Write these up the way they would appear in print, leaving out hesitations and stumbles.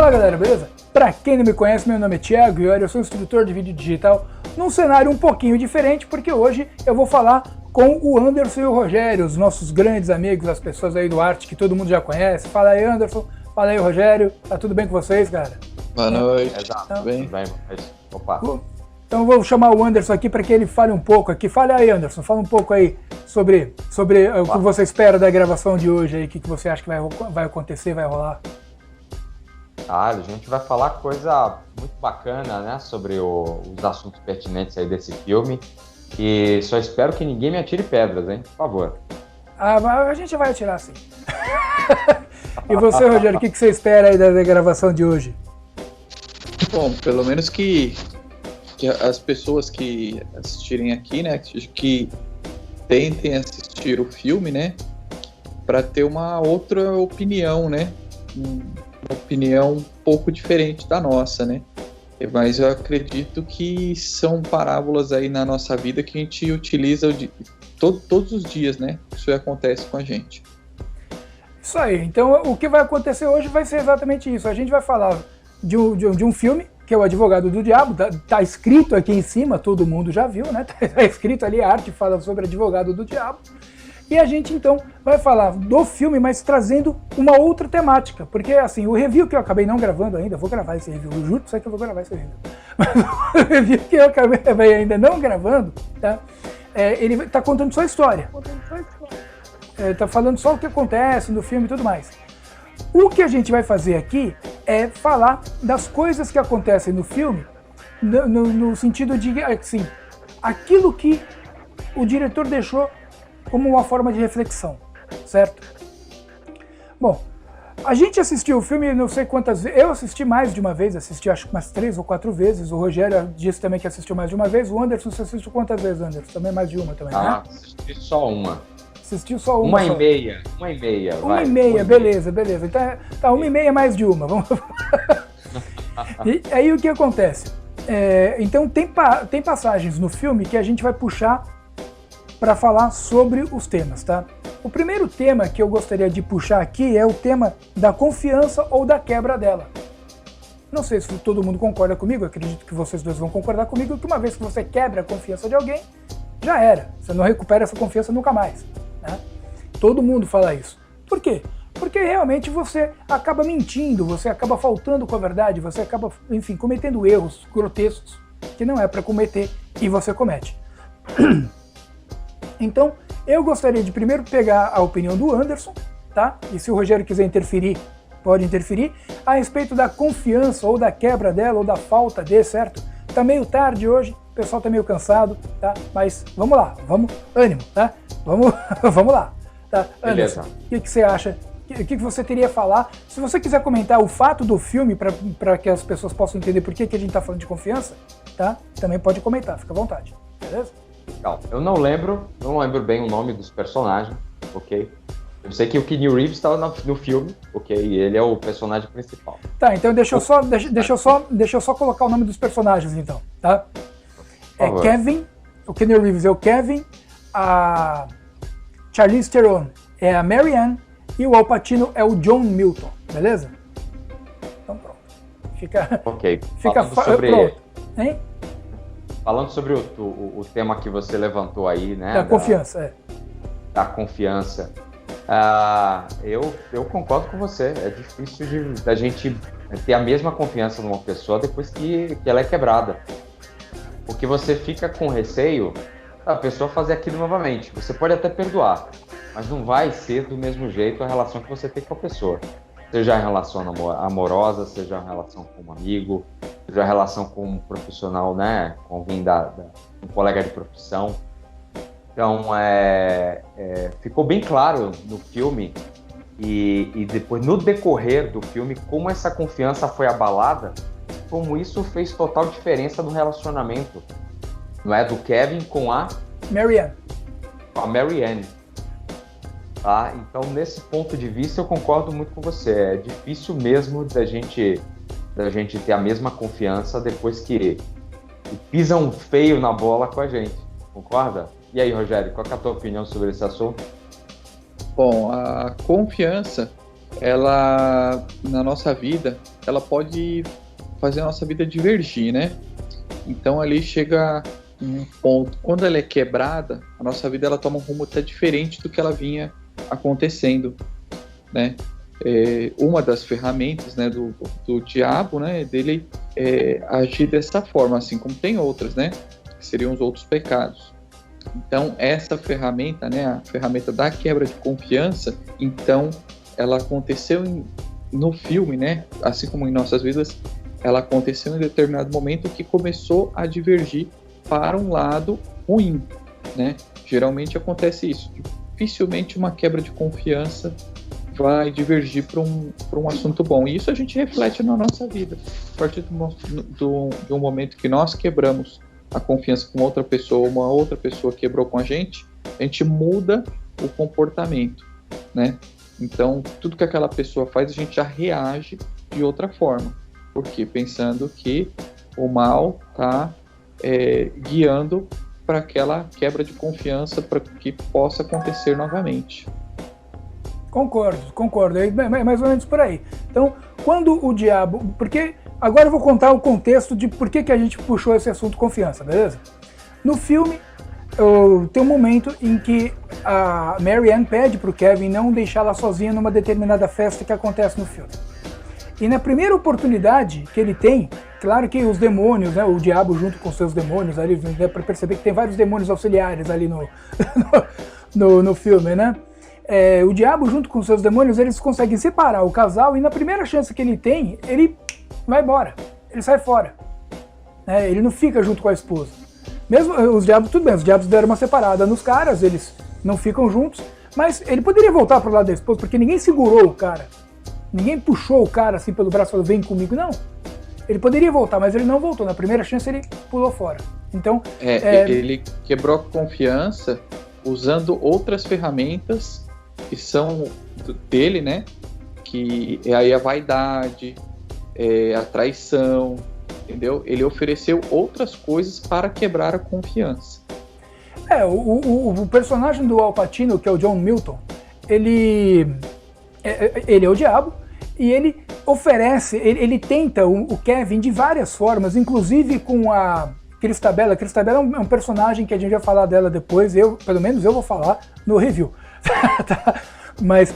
Fala galera, beleza? Pra quem não me conhece, meu nome é Thiago Iori, eu sou instrutor de vídeo digital num cenário um pouquinho diferente, porque hoje eu vou falar com o Anderson e o Rogério, os nossos grandes amigos, as pessoas aí do arte que todo mundo já conhece. Fala aí, Anderson, fala aí, Rogério, tá tudo bem com vocês, cara? Boa noite, tudo bem? Opa. Então eu vou chamar o Anderson aqui para que ele fale um pouco aqui. Fale aí, Anderson, fala um pouco aí sobre o que você espera da gravação de hoje aí, o que você acha que vai acontecer, vai rolar. A gente vai falar coisa muito bacana, né, sobre os assuntos pertinentes aí desse filme. E só espero que ninguém me atire pedras, hein, por favor. A gente vai atirar sim. E você, Rogério, o que você espera aí da gravação de hoje? Bom, pelo menos que as pessoas que assistirem aqui, né, que tentem assistir o filme, né, para ter uma outra opinião, né, uma opinião um pouco diferente da nossa, né. Mas eu acredito que são parábolas aí na nossa vida que a gente utiliza todos os dias, né, isso acontece com a gente. Isso aí, então o que vai acontecer hoje vai ser exatamente isso. A gente vai falar de um filme, que é O Advogado do Diabo, tá escrito aqui em cima, todo mundo já viu, né? Tá escrito ali, a arte fala sobre Advogado do Diabo. E a gente então vai falar do filme, mas trazendo uma outra temática, porque assim, o review que eu acabei não gravando ainda, vou gravar esse review, eu juro pra você que eu vou gravar esse review, mas o review que eu acabei ainda não gravando, tá? Ele tá contando só a história, tá falando só o que acontece no filme e tudo mais. O que a gente vai fazer aqui é falar das coisas que acontecem no filme, no sentido de, assim, aquilo que o diretor deixou como uma forma de reflexão, certo? Bom, a gente assistiu o filme não sei quantas vezes, eu assisti mais de uma vez, assisti acho que umas 3 ou 4 vezes, o Rogério disse também que assistiu mais de uma vez, o Anderson, você assistiu quantas vezes, Anderson? Também mais de uma também, né? Assisti só uma. Assistiu só uma. Uma e meia. Uma e meia, beleza. Então, tá, 1h30 mais de uma. Vamos... E aí o que acontece? Então tem passagens no filme que a gente vai puxar para falar sobre os temas, tá? O primeiro tema que eu gostaria de puxar aqui é o tema da confiança ou da quebra dela. Não sei se todo mundo concorda comigo, eu acredito que vocês dois vão concordar comigo, que uma vez que você quebra a confiança de alguém, já era. Você não recupera essa confiança nunca mais. Né? Todo mundo fala isso. Por quê? Porque realmente você acaba mentindo, você acaba faltando com a verdade, você acaba, enfim, cometendo erros grotescos que não é para cometer e você comete. Então, eu gostaria de primeiro pegar a opinião do Anderson, tá? E se o Rogério quiser interferir, pode interferir, a respeito da confiança ou da quebra dela ou da falta de, certo? Tá meio tarde hoje, o pessoal tá meio cansado, tá? Mas vamos lá, ânimo, tá? Vamos lá, tá? Beleza. Anderson, o que você acha? O que você teria a falar? Se você quiser comentar o fato do filme para que as pessoas possam entender por que a gente tá falando de confiança, tá? Também pode comentar, fica à vontade, beleza? Não, eu não lembro bem o nome dos personagens, ok? Eu sei que o Keanu Reeves estava no filme, ok? E ele é o personagem principal. Tá, então deixa eu só colocar o nome dos personagens então, tá? É Kevin, o Keanu Reeves é o Kevin, a Charlize Theron é a Mary Ann e o Al Pacino é o John Milton, beleza? Então pronto. Fica pronto, hein? Falando sobre o tema que você levantou aí, né? Da confiança, Da confiança. Eu concordo com você. É difícil da gente ter a mesma confiança numa pessoa depois que ela é quebrada. Porque você fica com receio da pessoa fazer aquilo novamente. Você pode até perdoar, mas não vai ser do mesmo jeito a relação que você tem com a pessoa. Seja a relação amorosa, seja a relação com um amigo, seja a relação com um profissional, né? Com alguém um colega de profissão. Então, ficou bem claro no filme e depois, no decorrer do filme, como essa confiança foi abalada, como isso fez total diferença no relacionamento, não é? Do Kevin com a Mary Ann. A Mary Ann. Tá? Então, nesse ponto de vista, eu concordo muito com você. É difícil mesmo da gente ter a mesma confiança depois que pisam feio na bola com a gente. Concorda? E aí, Rogério, qual é a tua opinião sobre esse assunto? Bom, a confiança, ela, na nossa vida, ela pode fazer a nossa vida divergir, né? Então ali chega um ponto, quando ela é quebrada, a nossa vida ela toma um rumo até diferente do que ela vinha acontecendo, né? Uma das ferramentas, né, do diabo, né, dele agir dessa forma, assim como tem outras, né, que seriam os outros pecados. Então essa ferramenta, né, a ferramenta da quebra de confiança, então ela aconteceu no filme, né, assim como em nossas vidas, ela aconteceu em determinado momento que começou a divergir para um lado ruim, né? Geralmente acontece isso. Dificilmente uma quebra de confiança vai divergir para um assunto bom. E isso a gente reflete na nossa vida. A partir de um momento que nós quebramos a confiança com outra pessoa, uma outra pessoa quebrou com a gente muda o comportamento, né? Então, tudo que aquela pessoa faz, a gente já reage de outra forma. Por quê? Pensando que o mal está guiando para aquela quebra de confiança para que possa acontecer novamente. Concordo, é mais ou menos por aí. Então, quando o diabo... Porque agora eu vou contar o contexto de por que a gente puxou esse assunto confiança, beleza? No filme, tem um momento em que a Mary Ann pede para o Kevin não deixá-la sozinha numa determinada festa que acontece no filme. E na primeira oportunidade que ele tem, claro que os demônios, né, o diabo junto com seus demônios, ali, dá para perceber que tem vários demônios auxiliares ali no filme, né? O diabo junto com seus demônios, eles conseguem separar o casal e na primeira chance que ele tem, ele vai embora, ele sai fora. Né? Ele não fica junto com a esposa. Mesmo os diabos, tudo bem, os diabos deram uma separada nos caras, eles não ficam juntos, mas ele poderia voltar pro lado da esposa, porque ninguém segurou o cara. Ninguém puxou o cara assim pelo braço e falou, vem comigo, não. Ele poderia voltar, mas ele não voltou. Na primeira chance ele pulou fora. Então, ele quebrou a confiança usando outras ferramentas que são dele, né? Que é aí a vaidade, a traição, entendeu? Ele ofereceu outras coisas para quebrar a confiança. O personagem do Al Pacino, que é o John Milton, ele é o diabo e ele oferece, ele tenta o Kevin de várias formas, inclusive com a Cristabella. A Cristabella é um personagem que a gente vai falar dela depois, pelo menos eu vou falar no review. Mas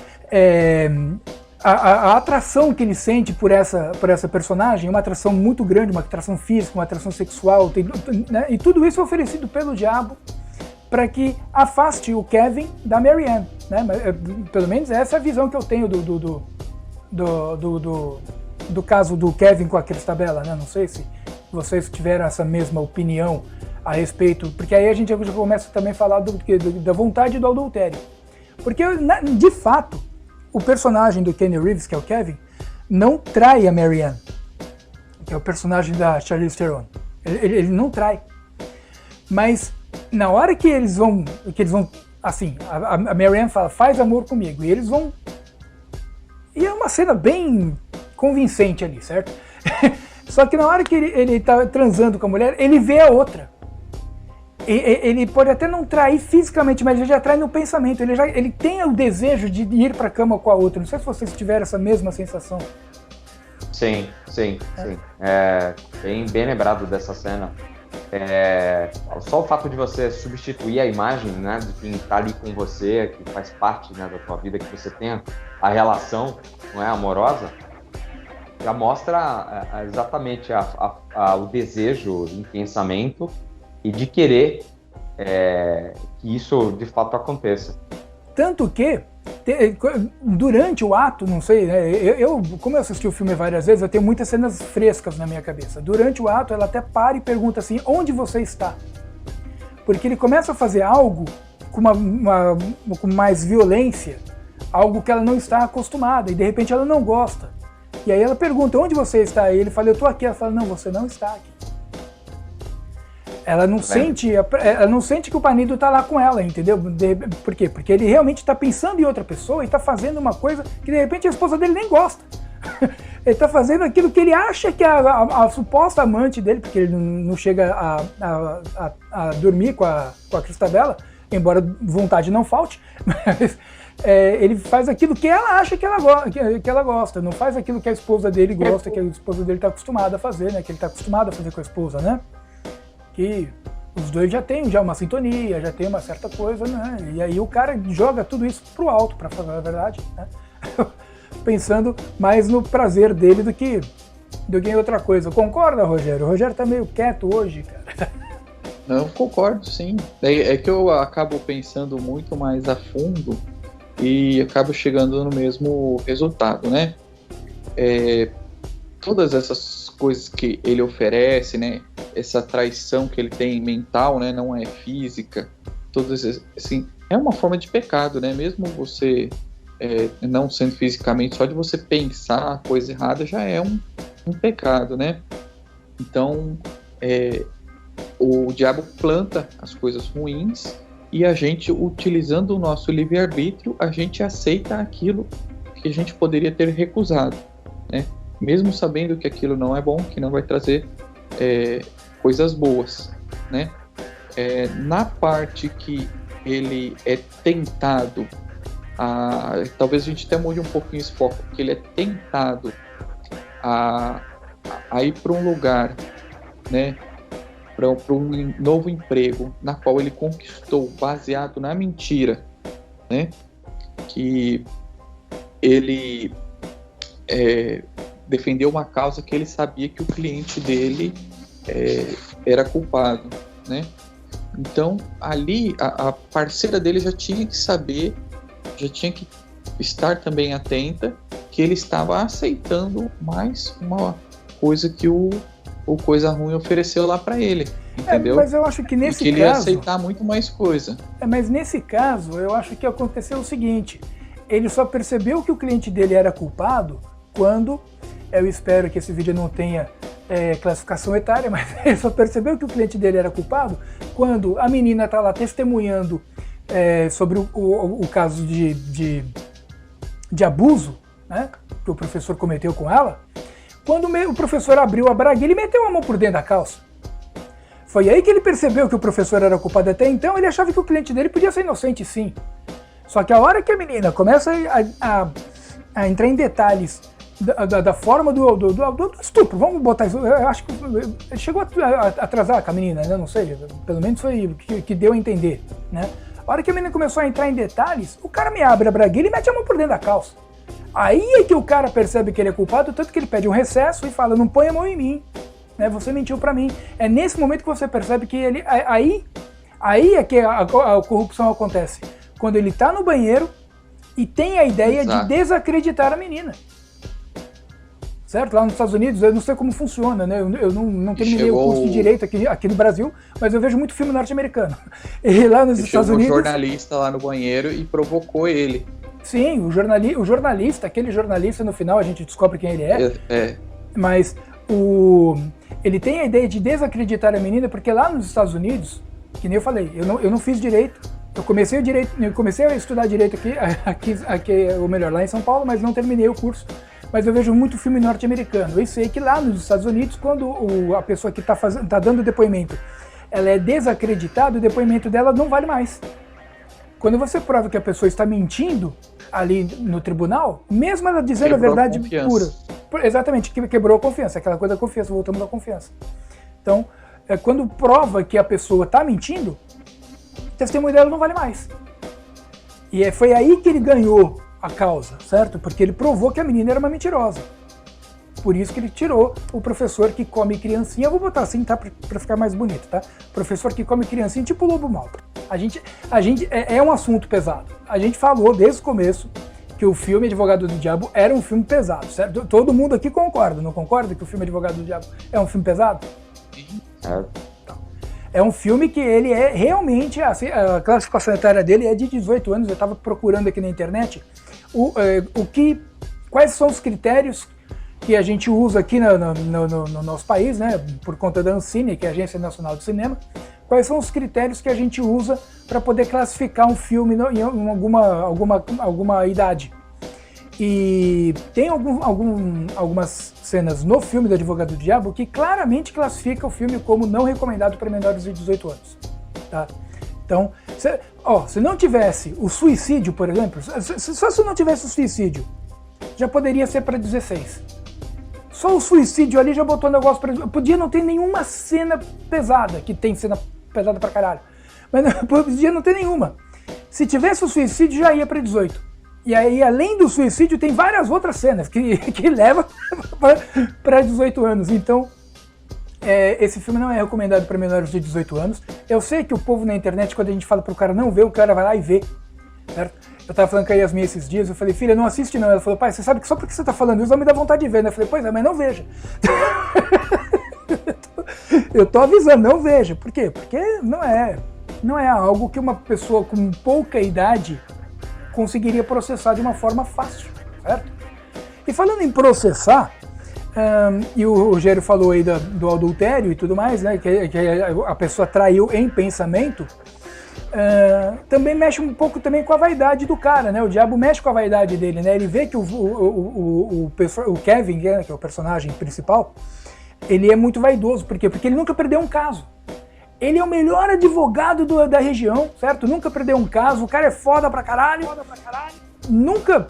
a atração que ele sente por essa personagem é uma atração muito grande, uma atração física, uma atração sexual, né? E tudo isso é oferecido pelo diabo para que afaste o Kevin da Mary Ann, né? Pelo menos essa é a visão que eu tenho do caso do Kevin com a Cristabella, né? Não sei se vocês tiveram essa mesma opinião a respeito, porque aí a gente já começa também a falar da vontade do adultério. Porque, de fato, o personagem do Keanu Reeves, que é o Kevin, não trai a Mary Ann, que é o personagem da Charlize Theron. Ele não trai. Mas na hora que eles vão assim, a Mary Ann fala, faz amor comigo, e eles vão... E é uma cena bem convincente ali, certo? Só que na hora que ele tá transando com a mulher, ele vê a outra. Ele pode até não trair fisicamente, mas ele já trai no pensamento. Ele tem o desejo de ir para a cama com a outra. Não sei se vocês tiveram essa mesma sensação. Sim. Bem lembrado dessa cena. Só o fato de você substituir a imagem, né, de quem está ali com você, que faz parte, né, da tua vida, que você tenha a relação, não é, amorosa, já mostra exatamente o desejo, o pensamento e de querer que isso de fato aconteça. Tanto que durante o ato, não sei, né, como eu assisti o filme várias vezes, eu tenho muitas cenas frescas na minha cabeça. Durante o ato, ela até para e pergunta assim, onde você está? Porque ele começa a fazer algo com mais violência, algo que ela não está acostumada, e de repente ela não gosta. E aí ela pergunta, onde você está? E ele fala, eu estou aqui. Ela fala, não, você não está aqui. Ela não sente que o marido está lá com ela, entendeu? Por quê? Porque ele realmente está pensando em outra pessoa e está fazendo uma coisa que de repente a esposa dele nem gosta. Ele está fazendo aquilo que ele acha que a suposta amante dele, porque ele não chega a dormir com a Cristabella, embora vontade não falte, mas ele faz aquilo que ela acha que ela gosta, não faz aquilo que a esposa dele gosta, que a esposa dele está acostumada a fazer, né? Que ele está acostumado a fazer com a esposa, né? Que os dois já têm uma sintonia, já tem uma certa coisa, né? E aí o cara joga tudo isso pro alto, para falar a verdade, né? Pensando mais no prazer dele do que em outra coisa. Concorda, Rogério? O Rogério tá meio quieto hoje, cara. Não, concordo, sim. É que eu acabo pensando muito mais a fundo e acabo chegando no mesmo resultado, né? Todas essas coisas que ele oferece, né? Essa traição que ele tem mental, né? Não é física. Todas assim, é uma forma de pecado, né? Mesmo você não sendo fisicamente, só de você pensar a coisa errada já é um pecado, né? Então, o diabo planta as coisas ruins e a gente, utilizando o nosso livre-arbítrio, a gente aceita aquilo que a gente poderia ter recusado, né? Mesmo sabendo que aquilo não é bom, que não vai trazer coisas boas, né? Na parte que ele é tentado, talvez a gente até mude um pouquinho esse foco, porque ele é tentado a ir para um lugar, né? Para um novo emprego, na qual ele conquistou baseado na mentira, né? Que ele defendeu uma causa que ele sabia que o cliente dele era culpado, né? Então ali a parceira dele já tinha que saber, já tinha que estar também atenta que ele estava aceitando mais uma coisa que o Coisa Ruim ofereceu lá para ele, entendeu? Mas eu acho que nesse caso... ele ia aceitar muito mais coisa. Mas nesse caso, eu acho que aconteceu o seguinte, ele só percebeu que o cliente dele era culpado quando, eu espero que esse vídeo não tenha classificação etária, mas ele só percebeu que o cliente dele era culpado quando a menina está lá testemunhando sobre o caso de abuso, né, que o professor cometeu com ela. Quando o professor abriu a braguilha, ele meteu a mão por dentro da calça. Foi aí que ele percebeu que o professor era culpado. Até então ele achava que o cliente dele podia ser inocente, sim. Só que a hora que a menina começa a entrar em detalhes da forma do estupro, vamos botar isso, eu acho que ele chegou a atrasar com a menina, né? Não sei, pelo menos foi o que deu a entender, né? A hora que a menina começou a entrar em detalhes, o cara me abre a braguilha e mete a mão por dentro da calça. Aí é que o cara percebe que ele é culpado, tanto que ele pede um recesso e fala, não põe a mão em mim, né? Você mentiu pra mim. É nesse momento que você percebe que ele... Aí é que a corrupção acontece. Quando ele tá no banheiro e tem a ideia de desacreditar a menina. Certo? Lá nos Estados Unidos, eu não sei como funciona, né? Eu não terminei o curso de Direito aqui no Brasil, mas eu vejo muito filme norte-americano. E lá nos Estados Unidos... Chegou um jornalista lá no banheiro e provocou ele. Sim, o jornalista, aquele jornalista, no final a gente descobre quem ele é. Mas ele tem a ideia de desacreditar a menina, porque lá nos Estados Unidos, que nem eu falei, eu não fiz direito, eu comecei a estudar direito aqui, ou melhor, lá em São Paulo, mas não terminei o curso. Mas eu vejo muito filme norte-americano. Eu sei que lá nos Estados Unidos, quando a pessoa que tá dando depoimento, ela é desacreditada, o depoimento dela não vale mais. Quando você prova que a pessoa está mentindo ali no tribunal, mesmo ela dizendo a verdade pura. Exatamente, quebrou a confiança, aquela coisa da confiança, voltamos à confiança. Então, quando prova que a pessoa está mentindo, o testemunho dela não vale mais. E foi aí que ele ganhou a causa, certo? Porque ele provou que a menina era uma mentirosa. Por isso que ele tirou o professor que come criancinha, eu vou botar assim, tá? Pra ficar mais bonito, tá? Professor que come criancinha, tipo o Lobo Mau. A gente é um assunto pesado. A gente falou desde o começo que o filme Advogado do Diabo era um filme pesado, certo? Todo mundo aqui concorda, não concorda que o filme Advogado do Diabo é um filme pesado? É um filme que ele é realmente, assim, a classificação etária dele é de 18 anos, eu estava procurando aqui na internet quais são os critérios que a gente usa aqui no nosso país, né, por conta da Ancine, que é a Agência Nacional de Cinema, quais são os critérios que a gente usa para poder classificar um filme em alguma idade. E tem algumas cenas no filme do Advogado do Diabo que claramente classifica o filme como não recomendado para menores de 18 anos. Tá? Então, se não tivesse o suicídio, por exemplo, só se não tivesse o suicídio, já poderia ser para 16. Só o suicídio ali já botou o negócio para... Podia não ter nenhuma cena pesada, que tem cena pesada pra caralho. Mas não, podia não ter nenhuma. Se tivesse o suicídio, já ia para 18. E aí, além do suicídio, tem várias outras cenas que levam para 18 anos. Então, esse filme não é recomendado para menores de 18 anos. Eu sei que o povo na internet, quando a gente fala pro cara não ver, o cara vai lá e vê. Certo? Eu tava falando com a Yasmin esses dias, eu falei, filha, não assiste não. Ela falou, pai, você sabe que só porque você tá falando isso vai me dar vontade de ver, né? Eu falei, pois é, mas não veja. Eu tô avisando, não veja. Por quê? Porque não é algo que uma pessoa com pouca idade conseguiria processar de uma forma fácil, certo? E falando em processar, e o Rogério falou aí do adultério e tudo mais, né? Que a pessoa traiu em pensamento. Também mexe um pouco também com a vaidade do cara, né? O diabo mexe com a vaidade dele, né? Ele vê que o Kevin, que é o personagem principal, ele é muito vaidoso. Por quê? Porque ele nunca perdeu um caso. Ele é o melhor advogado da região, certo? Nunca perdeu um caso, o cara é foda pra caralho. Nunca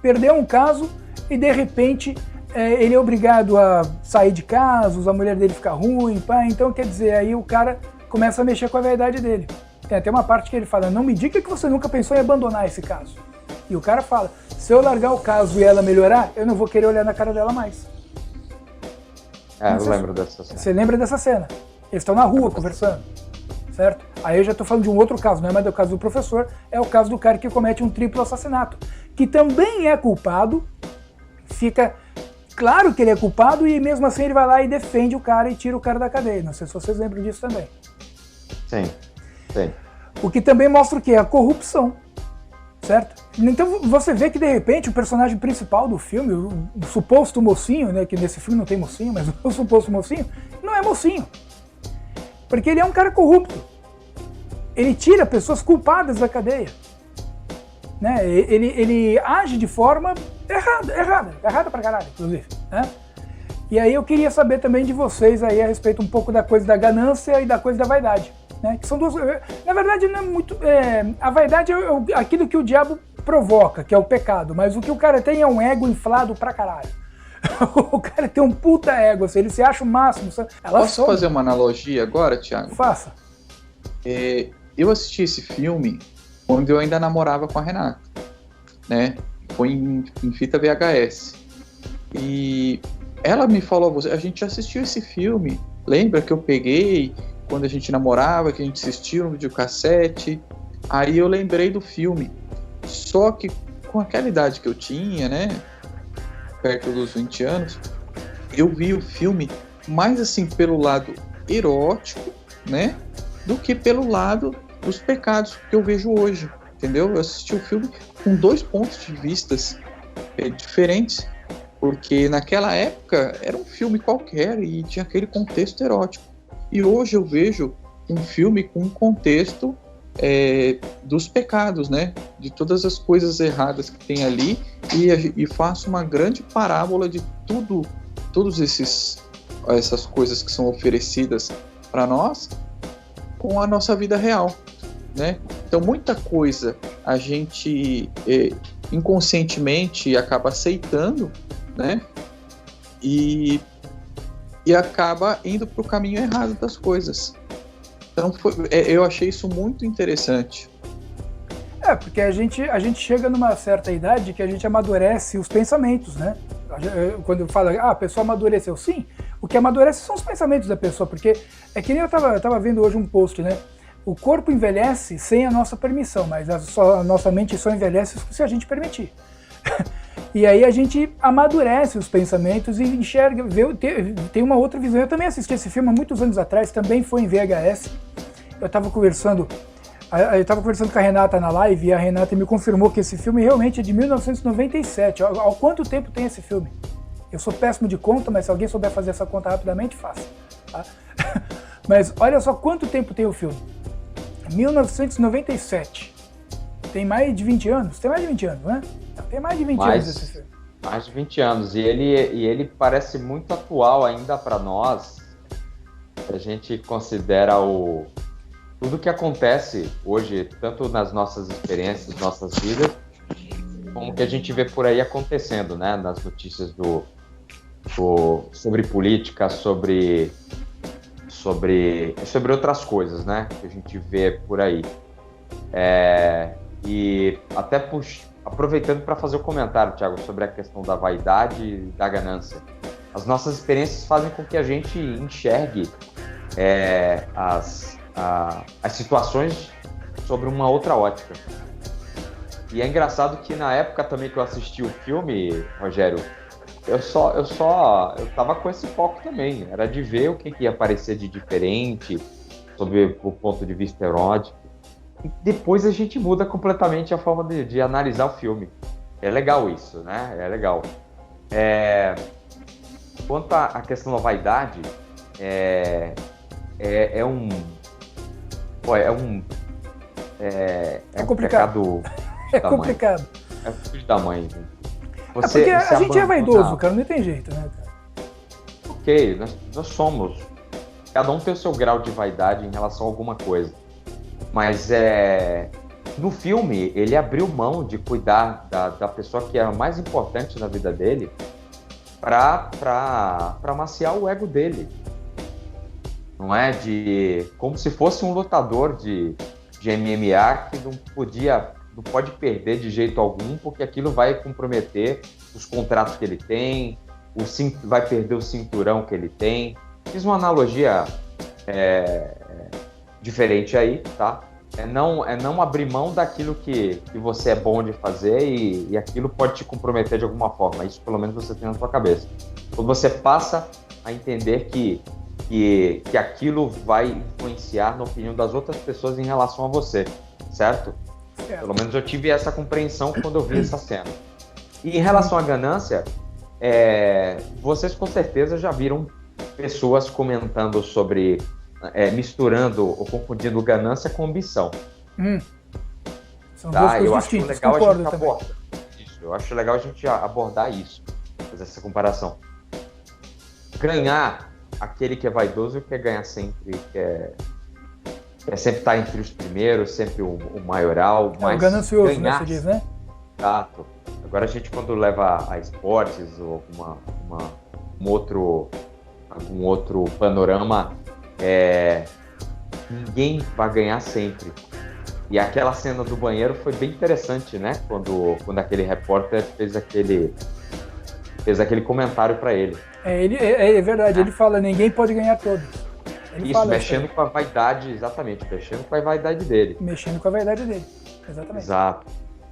perdeu um caso e de repente ele é obrigado a sair de casos, a mulher dele fica ruim, pá. Então quer dizer, aí o cara começa a mexer com a vaidade dele. Tem até uma parte que ele fala, não me diga que você nunca pensou em abandonar esse caso. E o cara fala, se eu largar o caso e ela melhorar, eu não vou querer olhar na cara dela mais. Eu lembro dessa cena. Você lembra dessa cena? Eles estão na rua conversando, certo? Aí eu já estou falando de um outro caso, não é mais do caso do professor, é o caso do cara que comete um triplo assassinato, que também é culpado, fica claro que ele é culpado e mesmo assim ele vai lá e defende o cara e tira o cara da cadeia. Não sei se vocês lembram disso também. Sim. O que também mostra o quê? A corrupção, certo? Então você vê que de repente o personagem principal do filme, o suposto mocinho, né, que nesse filme não tem mocinho, mas o suposto mocinho, não é mocinho. Porque ele é um cara corrupto. Ele tira pessoas culpadas da cadeia. Né? Ele age de forma errada pra caralho, inclusive. Né? E aí eu queria saber também de vocês aí a respeito um pouco da coisa da ganância e da coisa da vaidade. Né? Que são duas. Na verdade, não é muito. A vaidade é aquilo que o diabo provoca, que é o pecado, mas o que o cara tem é um ego inflado pra caralho. O cara tem um puta ego, assim, ele se acha o máximo. Posso fazer uma analogia agora, Thiago? Faça. Eu assisti esse filme quando eu ainda namorava com a Renata, né? Foi em fita VHS. E ela me falou, a gente já assistiu esse filme, lembra que eu peguei quando a gente namorava, que a gente assistiu no videocassete? Aí eu lembrei do filme. Só que com aquela idade que eu tinha, né? Perto dos 20 anos, eu vi o filme mais assim pelo lado erótico, né, do que pelo lado dos pecados que eu vejo hoje, entendeu? Eu assisti o filme com dois pontos de vista diferentes, porque naquela época era um filme qualquer e tinha aquele contexto erótico, e hoje eu vejo um filme com um contexto dos pecados, né? De todas as coisas erradas que tem ali, e faço uma grande parábola de todas essas coisas que são oferecidas para nós com a nossa vida real, né? Então muita coisa a gente inconscientemente acaba aceitando, né? E acaba indo para o caminho errado das coisas. Então eu achei isso muito interessante. Porque a gente chega numa certa idade que a gente amadurece os pensamentos, né? Quando fala, a pessoa amadureceu, sim, o que amadurece são os pensamentos da pessoa, porque é que nem eu tava vendo hoje um post, né? O corpo envelhece sem a nossa permissão, mas a nossa mente só envelhece se a gente permitir. E aí a gente amadurece os pensamentos e enxerga, tem uma outra visão. Eu também assisti esse filme há muitos anos atrás, também foi em VHS. Eu estava conversando com a Renata na live e a Renata me confirmou que esse filme realmente é de 1997. Há quanto tempo tem esse filme? Eu sou péssimo de conta, mas se alguém souber fazer essa conta rapidamente, faça. Tá? Mas olha só quanto tempo tem o filme. 1997. Tem mais de 20 anos? Tem mais de 20 anos, né? Tem mais de 20 anos esse filme. Mais de 20 anos. E ele parece muito atual ainda para nós. A gente considera o tudo que acontece hoje, tanto nas nossas experiências, nossas vidas, como que a gente vê por aí acontecendo, né? Nas notícias sobre política, sobre outras coisas, né? Que a gente vê por aí. E até aproveitando para fazer o comentário, Thiago, sobre a questão da vaidade e da ganância. As nossas experiências fazem com que a gente enxergue as situações sobre uma outra ótica. E é engraçado que na época também que eu assisti o filme, Rogério, eu tava com esse foco também, era de ver o que ia aparecer de diferente, sobre o ponto de vista erótico. E depois a gente muda completamente a forma de analisar o filme. É legal isso, né? É legal. Quanto à questão da vaidade, é complicado. É complicado. É filho da mãe. Porque a gente é vaidoso, cara, não tem jeito, né, cara? Ok, nós somos. Cada um tem o seu grau de vaidade em relação a alguma coisa. Mas no filme, ele abriu mão de cuidar da pessoa que era mais importante na vida dele para amaciar o ego dele. Não é? Como se fosse um lutador de MMA que não pode perder de jeito algum, porque aquilo vai comprometer os contratos que ele tem, vai perder o cinturão que ele tem. Fiz uma analogia diferente aí, tá? É não abrir mão daquilo que você é bom de fazer e aquilo pode te comprometer de alguma forma. Isso pelo menos você tem na sua cabeça. Quando você passa a entender que aquilo vai influenciar na opinião das outras pessoas em relação a você, certo? Pelo menos eu tive essa compreensão quando eu vi essa cena. E em relação à ganância, vocês com certeza já viram pessoas comentando sobre misturando ou confundindo ganância com ambição. São duas coisas eu acho distintas, legal concordo a gente também. abordar isso. Eu acho legal a gente abordar isso, fazer essa comparação. Ganhar, aquele que é vaidoso quer ganhar sempre, quer sempre estar entre os primeiros, sempre o maioral. O ganancioso, né, você diz, né? Exato. Agora a gente, quando leva a esportes ou algum outro panorama, ninguém vai ganhar sempre. E aquela cena do banheiro foi bem interessante, né? Quando aquele repórter fez aquele comentário para ele. É verdade, ele fala, ninguém pode ganhar todos. Isso, mexendo com a vaidade, exatamente, mexendo com a vaidade dele. Mexendo com a vaidade dele, exatamente.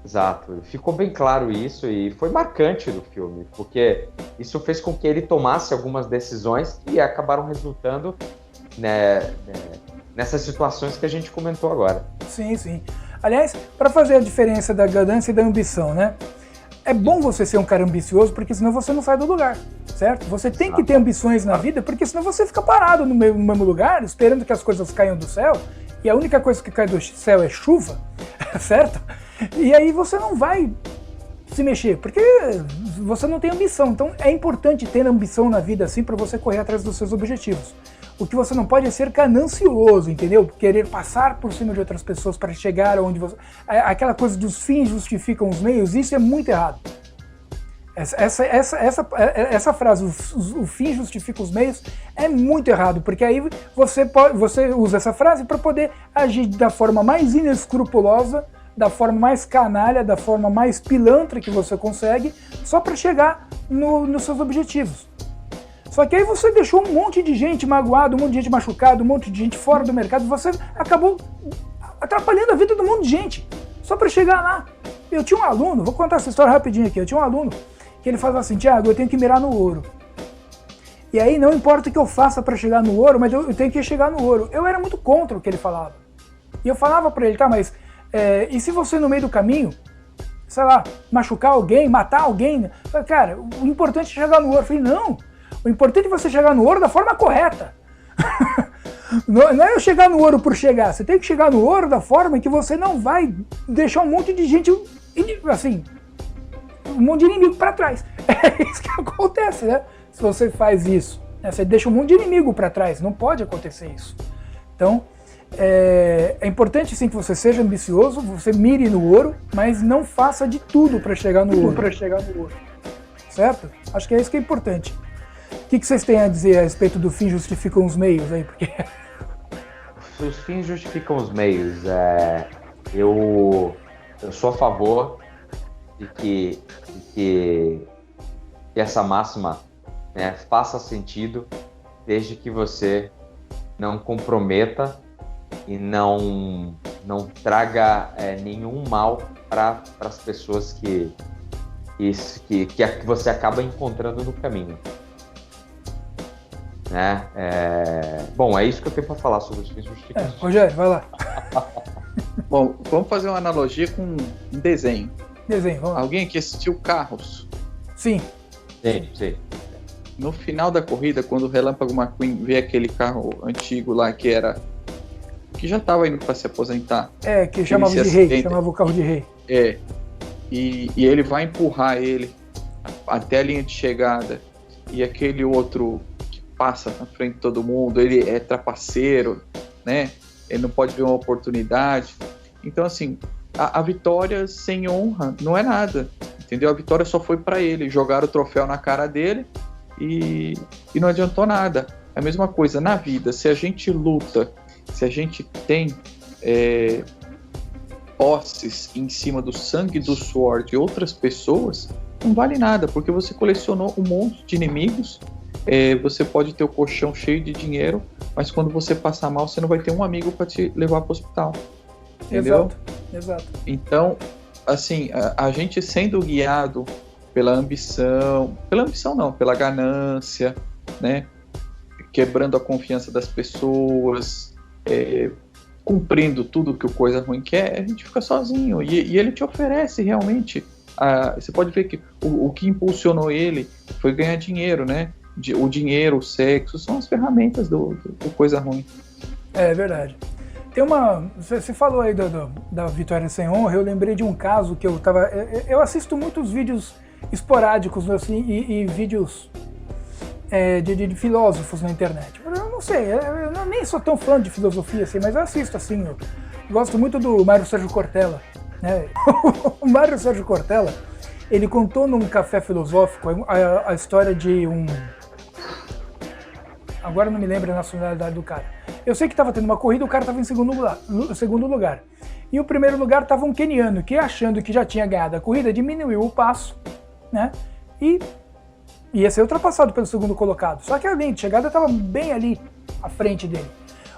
Exato. Ficou bem claro isso e foi marcante do filme, porque isso fez com que ele tomasse algumas decisões que acabaram resultando nessas situações que a gente comentou agora. Sim. Aliás, para fazer a diferença da ganância e da ambição, né? É bom você ser um cara ambicioso, porque senão você não sai do lugar, certo? Você tem que ter ambições na vida, porque senão você fica parado no mesmo lugar, esperando que as coisas caiam do céu, e a única coisa que cai do céu é chuva, certo? E aí você não vai se mexer, porque você não tem ambição. Então é importante ter ambição na vida assim para você correr atrás dos seus objetivos. O que você não pode é ser ganancioso, entendeu? Querer passar por cima de outras pessoas para chegar onde você... Aquela coisa dos fins justificam os meios, isso é muito errado. Essa frase, o fim justifica os meios, é muito errado, porque aí você usa essa frase para poder agir da forma mais inescrupulosa, da forma mais canalha, da forma mais pilantra que você consegue, só para chegar nos seus objetivos. Só que aí você deixou um monte de gente magoada, um monte de gente machucada, um monte de gente fora do mercado, você acabou atrapalhando a vida de um monte de gente, só para chegar lá. Eu tinha um aluno, vou contar essa história rapidinho aqui, eu tinha um aluno que ele falava assim, Thiago, eu tenho que mirar no ouro. E aí não importa o que eu faça para chegar no ouro, mas eu tenho que chegar no ouro. Eu era muito contra o que ele falava. E eu falava para ele, tá, mas e se você no meio do caminho, sei lá, machucar alguém, matar alguém? Eu falei, cara, o importante é chegar no ouro. Eu falei, não, o importante é você chegar no ouro da forma correta. Não é eu chegar no ouro por chegar, você tem que chegar no ouro da forma que você não vai deixar um monte de gente, assim, um monte de inimigo para trás. É isso que acontece, né? Se você faz isso, né? Você deixa um monte de inimigo para trás, não pode acontecer isso. Então, É importante sim que você seja ambicioso, você mire no ouro, mas não faça de tudo para chegar no ouro. Certo? Acho que é isso que é importante. O que vocês têm a dizer a respeito do fim justificam os meios aí? Porque... Os fins justificam os meios. Eu sou a favor de que essa máxima, né, faça sentido desde que você não comprometa e não traga nenhum mal para as pessoas que você acaba encontrando no caminho. Né? Bom, é isso que eu tenho para falar sobre os fins justificados. Rogério, vai lá. Bom, vamos fazer uma analogia com um desenho. Vamos lá. Alguém aqui assistiu Carros? Sim. Sim. No final da corrida, quando o Relâmpago McQueen vê aquele carro antigo lá que já estava indo para se aposentar. Que chamava de rei, chamava o carro de rei. E ele vai empurrar ele até a linha de chegada, e aquele outro que passa na frente de todo mundo, ele é trapaceiro, né? Ele não pode ver uma oportunidade. Então, assim, a vitória sem honra não é nada, entendeu? A vitória só foi para ele, jogaram o troféu na cara dele e não adiantou nada. É a mesma coisa na vida, se a gente luta, se a gente tem posses em cima do sangue e do suor de outras pessoas, não vale nada, porque você colecionou um monte de inimigos, você pode ter o colchão cheio de dinheiro, mas quando você passar mal, você não vai ter um amigo para te levar para o hospital. Entendeu? Exato. Então, assim, a gente sendo guiado pela ganância, né? Quebrando a confiança das pessoas, cumprindo tudo que o coisa ruim quer, a gente fica sozinho. E ele te oferece realmente. Você pode ver que o que impulsionou ele foi ganhar dinheiro, né? O dinheiro, o sexo, são as ferramentas do coisa ruim. É verdade. Você falou aí da Vitória Sem Honra, eu lembrei de um caso que eu assisto muitos vídeos esporádicos assim, e vídeos de filósofos na internet. Eu não sei, eu nem sou tão fã de filosofia assim, mas eu assisto assim, eu gosto muito do Mário Sérgio Cortella, né? O Mário Sérgio Cortella, ele contou num café filosófico a história de agora não me lembro a nacionalidade do cara. Eu sei que estava tendo uma corrida, o cara estava em segundo lugar. E o primeiro lugar estava um queniano, que achando que já tinha ganhado a corrida, diminuiu o passo, né? E ia ser ultrapassado pelo segundo colocado. Só que a linha de chegada estava bem ali, à frente dele.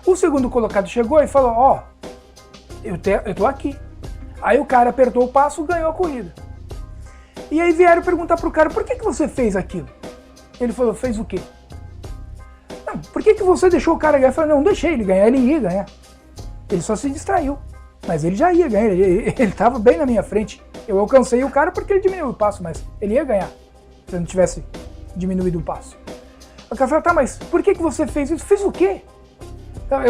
O segundo colocado chegou e falou, eu tô aqui. Aí o cara apertou o passo e ganhou a corrida. E aí vieram perguntar pro cara, por que você fez aquilo? Ele falou, fez o quê? Não, por que você deixou o cara ganhar? Eu falei, não deixei ele ganhar, ele ia ganhar. Ele só se distraiu, mas ele já ia ganhar, ele estava bem na minha frente. Eu alcancei o cara porque ele diminuiu o passo, mas ele ia ganhar, se eu não tivesse diminuído o passo. O cara falou, tá, mas por que você fez isso? Fez o quê?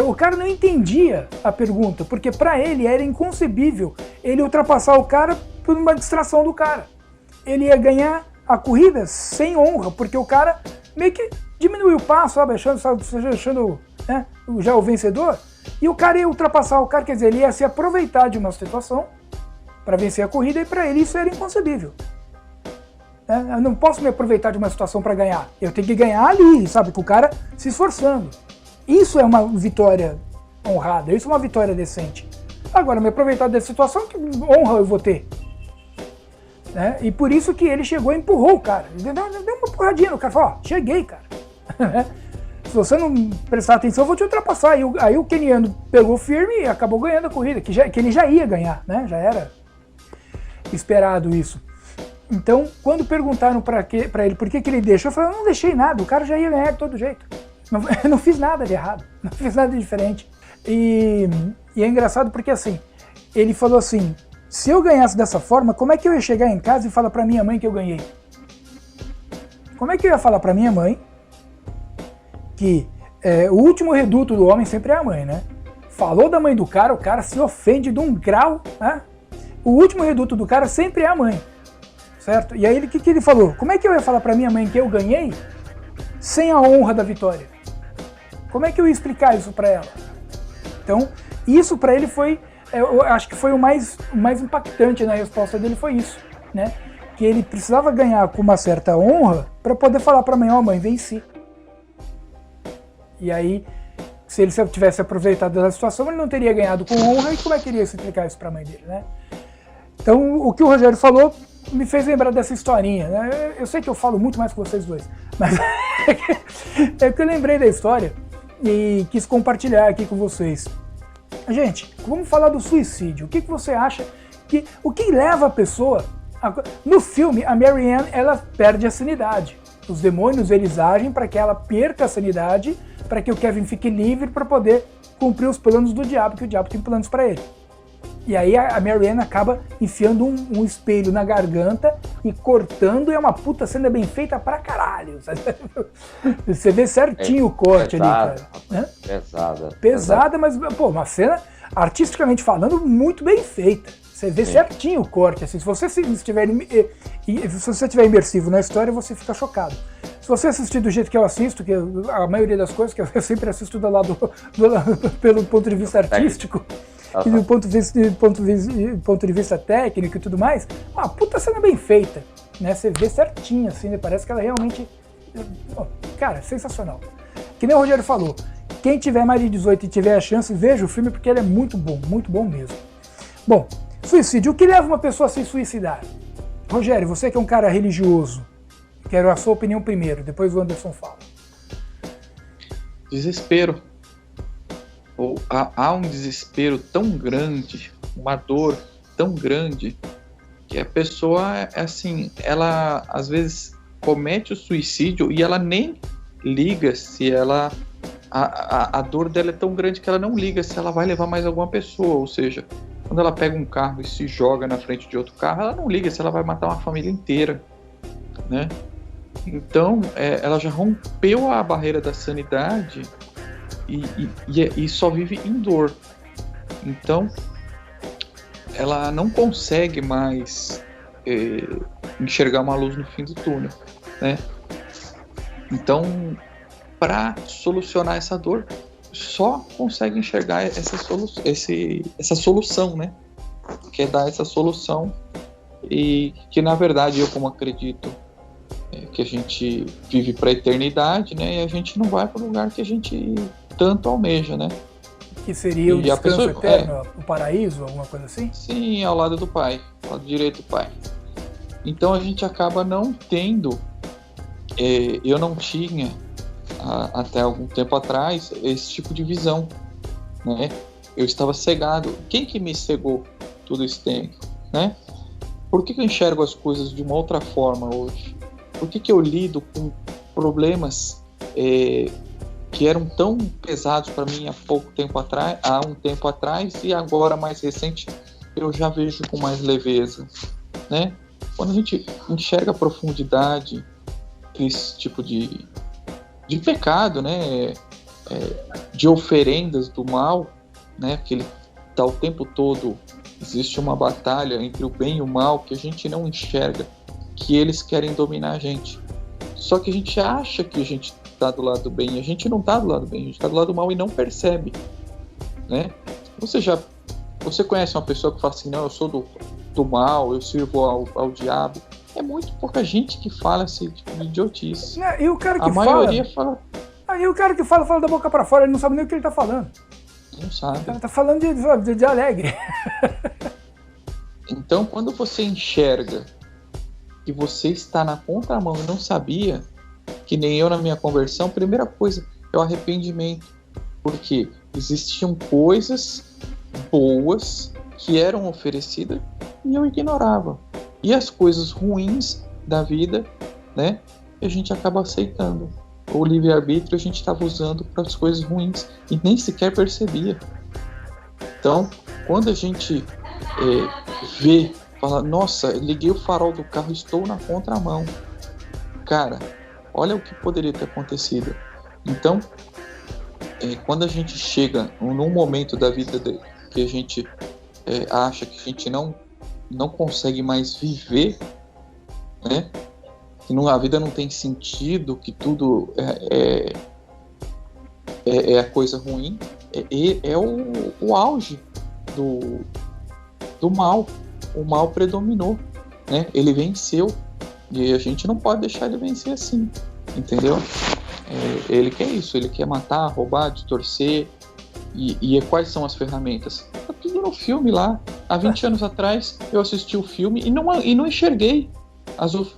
O cara não entendia a pergunta, porque para ele era inconcebível ele ultrapassar o cara por uma distração do cara. Ele ia ganhar a corrida sem honra, porque o cara meio que diminuiu o passo, sabe, achando né, já o vencedor, e o cara ia ultrapassar o cara, quer dizer, ele ia se aproveitar de uma situação para vencer a corrida, e para ele isso era inconcebível. Eu não posso me aproveitar de uma situação para ganhar, eu tenho que ganhar ali, sabe, com o cara se esforçando. Isso é uma vitória honrada, isso é uma vitória decente. Agora, me aproveitar dessa situação, que honra eu vou ter? E por isso que ele chegou e empurrou o cara. Ele deu uma porradinha no cara, falou, cheguei, cara. Se você não prestar atenção, eu vou te ultrapassar. Aí o keniano pegou firme e acabou ganhando a corrida, que ele já ia ganhar, né? Já era esperado isso. Então, quando perguntaram para ele por que ele deixou, eu falei, eu não deixei nada, o cara já ia ganhar de todo jeito. Eu não fiz nada de errado, não fiz nada de diferente. E é engraçado porque assim, ele falou assim, se eu ganhasse dessa forma, como é que eu ia chegar em casa e falar para minha mãe que eu ganhei? Como é que eu ia falar para minha mãe que o último reduto do homem sempre é a mãe, né? Falou da mãe do cara, o cara se ofende de um grau, né? O último reduto do cara sempre é a mãe, certo? E aí o que ele falou? Como é que eu ia falar para minha mãe que eu ganhei sem a honra da vitória? Como é que eu ia explicar isso para ela? Então, isso para ele foi, eu acho que foi o mais impactante na resposta dele, foi isso, né? Que ele precisava ganhar com uma certa honra para poder falar para a mãe, mãe, venci. E aí, se ele tivesse aproveitado da situação, ele não teria ganhado com honra, e como é que ele ia explicar isso para a mãe dele, né? Então, o que o Rogério falou me fez lembrar dessa historinha, né? Eu sei que eu falo muito mais que vocês dois, mas é que eu lembrei da história e quis compartilhar aqui com vocês. Gente, vamos falar do suicídio. O que você acha o que leva a pessoa... No filme, a Mary Ann, ela perde a sanidade. Os demônios, eles agem para que ela perca a sanidade, para que o Kevin fique livre para poder cumprir os planos do diabo, que o diabo tem planos para ele. E aí a Mary Ann acaba enfiando um espelho na garganta e cortando, e é uma puta cena bem feita pra caralho. Sabe? Você vê certinho o corte pesada, ali, cara. Pesada, mas, pô, uma cena, artisticamente falando, muito bem feita. Você vê certinho o corte, assim, se você estiver imersivo na história, você fica chocado. Se você assistir do jeito que eu assisto, que a maioria das coisas que eu sempre assisto pelo ponto de vista artístico, e do ponto de vista técnico e tudo mais, uma puta cena bem feita, né? Você vê certinho, assim, parece que ela realmente... Cara, sensacional. Que nem o Rogério falou, quem tiver mais de 18 e tiver a chance, veja o filme, porque ele é muito bom mesmo. Bom, suicídio. O que leva uma pessoa a se suicidar? Rogério, você que é um cara religioso, quero a sua opinião primeiro, depois o Anderson fala. Desespero. Há um desespero tão grande, uma dor tão grande, que a pessoa, assim, ela às vezes comete o suicídio e ela nem liga se ela... A dor dela é tão grande que ela não liga se ela vai levar mais alguma pessoa, ou seja... Quando ela pega um carro e se joga na frente de outro carro, ela não liga se ela vai matar uma família inteira, né? Então, ela já rompeu a barreira da sanidade e só vive em dor. Então, ela não consegue mais enxergar uma luz no fim do túnel, né? Então, para solucionar essa dor, só consegue enxergar essa solução, né? Que é dar essa solução, e que na verdade eu, como acredito que a gente vive para a eternidade, né? E a gente não vai para o lugar que a gente tanto almeja, né? Que seria o descanso eterno, o paraíso, alguma coisa assim? Sim, ao lado do Pai, ao lado direito do Pai. Então a gente acaba não tendo, eu não tinha até algum tempo atrás esse tipo de visão, né? Eu estava cegado. Quem que me cegou todo esse tempo, né? Por que eu enxergo as coisas de uma outra forma hoje? Por que eu lido com problemas que eram tão pesados para mim há um tempo atrás, e agora mais recente eu já vejo com mais leveza, né? Quando a gente enxerga a profundidade desse tipo de pecado, né? De oferendas do mal, né? Que ele tá o tempo todo, existe uma batalha entre o bem e o mal que a gente não enxerga, que eles querem dominar a gente. Só que a gente acha que a gente tá do lado do bem, e a gente não tá do lado do bem, a gente tá do lado do mal e não percebe, né? Você conhece uma pessoa que fala assim, não, eu sou do mal, eu sirvo ao diabo? É muito pouca gente que fala esse tipo de idiotice. E o cara que a maioria fala... Aí o cara que fala da boca pra fora, ele não sabe nem o que ele tá falando. Não sabe. Ele tá falando de alegre. Então, quando você enxerga que você está na contramão e não sabia, que nem eu na minha conversão, primeira coisa é o arrependimento. Porque existiam coisas boas que eram oferecidas e eu ignorava. E as coisas ruins da vida, né, a gente acaba aceitando. O livre-arbítrio a gente estava usando para as coisas ruins e nem sequer percebia. Então, quando a gente fala, nossa, liguei o farol do carro, estou na contramão. Cara, olha o que poderia ter acontecido. Então, quando a gente chega num momento da vida que a gente acha que a gente não consegue mais viver, né? Que a vida não tem sentido, que tudo é a coisa ruim, é o auge do mal. O mal predominou, né? Ele venceu. E a gente não pode deixar ele vencer assim, entendeu? Ele quer isso, ele quer matar, roubar, distorcer. E quais são as ferramentas? Tá tudo no filme lá. Há 20 anos atrás eu assisti o filme e não enxerguei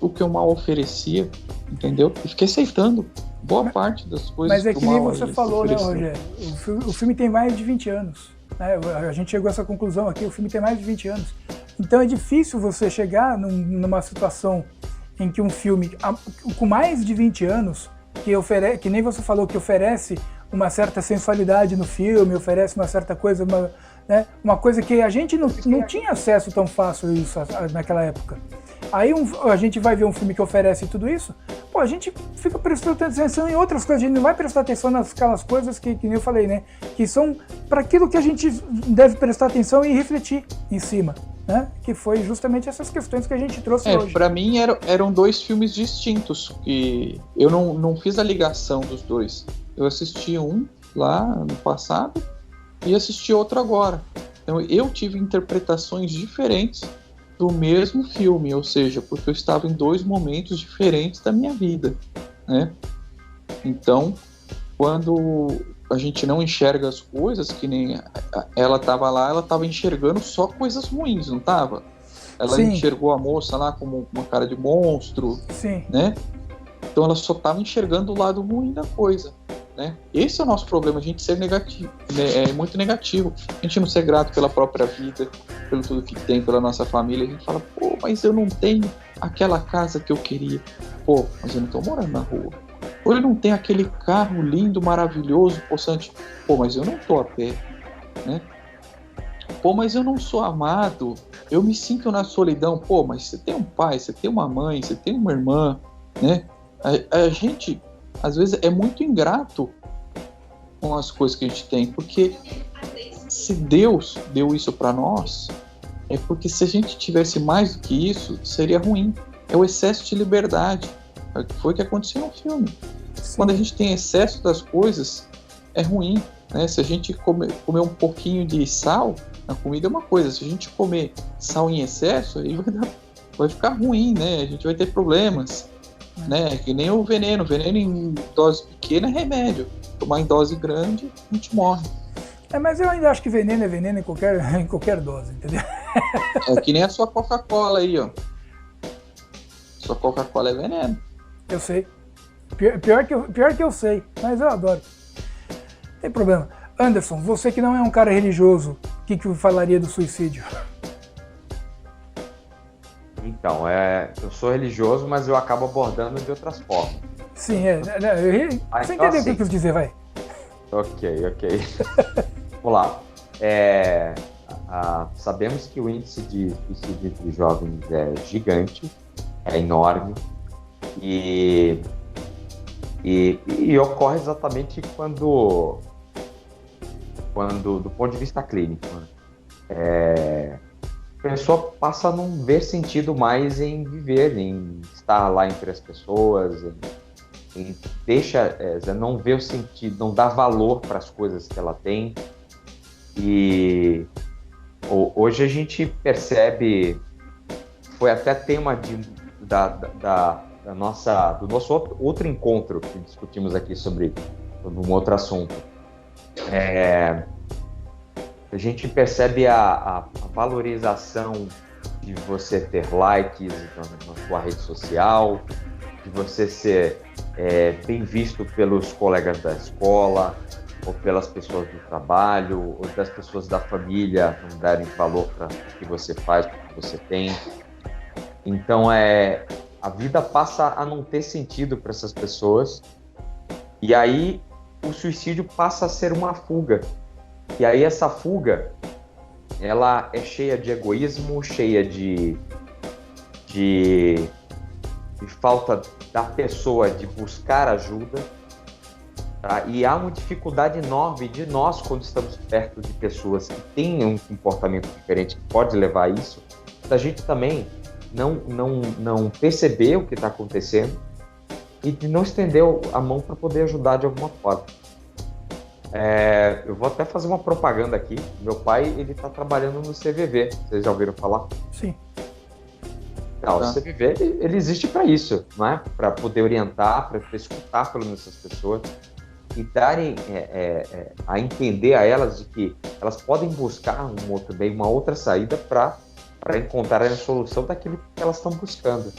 o que o mal oferecia, entendeu? E fiquei aceitando boa parte das coisas. Mas é que nem você falou, né, Rogério? O filme tem mais de 20 anos. Né? A gente chegou a essa conclusão aqui, o filme tem mais de 20 anos. Então é difícil você chegar numa situação em que um filme com mais de 20 anos, que nem você falou, que oferece uma certa sensualidade no filme, oferece uma certa coisa, né? Uma coisa que a gente não tinha acesso tão fácil a isso naquela época. Aí a gente vai ver um filme que oferece tudo isso, pô, a gente fica prestando atenção em outras coisas, a gente não vai prestar atenção naquelas coisas que nem eu falei, né? Que são para aquilo que a gente deve prestar atenção e refletir em cima, né? Que foi justamente essas questões que a gente trouxe hoje. Para mim eram dois filmes distintos, que eu não fiz a ligação dos dois. Eu assisti um lá no passado e assisti outro agora. Então eu tive interpretações diferentes do mesmo filme, ou seja, porque eu estava em dois momentos diferentes da minha vida, né? Então, quando a gente não enxerga as coisas, que nem ela estava lá, ela estava enxergando só coisas ruins, não estava? Ela Sim. enxergou a moça lá como uma cara de monstro, Sim. né? Então ela só estava enxergando o lado ruim da coisa, né? Esse é o nosso problema, a gente ser negativo, né? É muito negativo, a gente não ser grato pela própria vida, pelo tudo que tem, pela nossa família. A gente fala, pô, mas eu não tenho aquela casa que eu queria, pô, mas eu não estou morando na rua, ou ele não tem aquele carro lindo, maravilhoso, possante, pô, mas eu não estou a pé, né? Pô, mas eu não sou amado, eu me sinto na solidão. Pô, mas você tem um pai, você tem uma mãe, você tem uma irmã, né? A gente, às vezes, é muito ingrato com as coisas que a gente tem, porque se Deus deu isso para nós, é porque se a gente tivesse mais do que isso, seria ruim. É o excesso de liberdade. Foi o que aconteceu no filme. Sim. Quando a gente tem excesso das coisas, é ruim, né? Se a gente comer um pouquinho de sal na comida é uma coisa, se a gente comer sal em excesso, aí vai ficar ruim, né? A gente vai ter problemas, né? Que nem o veneno em dose pequena é remédio, tomar em dose grande a gente morre. Mas eu ainda acho que veneno é veneno em qualquer dose, entendeu? É que nem a sua Coca-Cola aí, ó. Sua Coca-Cola é veneno. Eu sei. Pior que eu sei, mas eu adoro. Não tem problema. Anderson, você que não é um cara religioso, o que falaria do suicídio? Então, eu sou religioso, mas eu acabo abordando de outras formas. Sim, você então, entendeu o que assim, eu quis dizer, vai? Ok. Vamos lá. Sabemos que o índice de suicídio entre jovens é gigante, é enorme, e ocorre exatamente quando, do ponto de vista clínico, né? A pessoa passa a não ver sentido mais em viver, em estar lá entre as pessoas, em não ver o sentido, não dá valor para as coisas que ela tem. E hoje a gente percebe, foi até tema do nosso outro encontro que discutimos aqui sobre um outro assunto. A gente percebe a valorização de você ter likes na sua rede social, de você ser bem visto pelos colegas da escola, ou pelas pessoas do trabalho, ou das pessoas da família não darem valor para o que você faz, para o que você tem. Então, a vida passa a não ter sentido para essas pessoas, e aí o suicídio passa a ser uma fuga. E aí essa fuga, ela é cheia de egoísmo, cheia de falta da pessoa de buscar ajuda, tá? E há uma dificuldade enorme de nós, quando estamos perto de pessoas que têm um comportamento diferente, que pode levar a isso, da gente também não perceber o que está acontecendo e de não estender a mão para poder ajudar de alguma forma. Eu vou até fazer uma propaganda aqui. Meu pai, ele tá trabalhando no CVV. Vocês já ouviram falar? Sim. Não, o CVV, ele existe para isso, não é? Para poder orientar, para escutar pelo menos essas pessoas e darem a entender a elas de que elas podem buscar uma outra saída para encontrar a solução daquilo que elas estão buscando.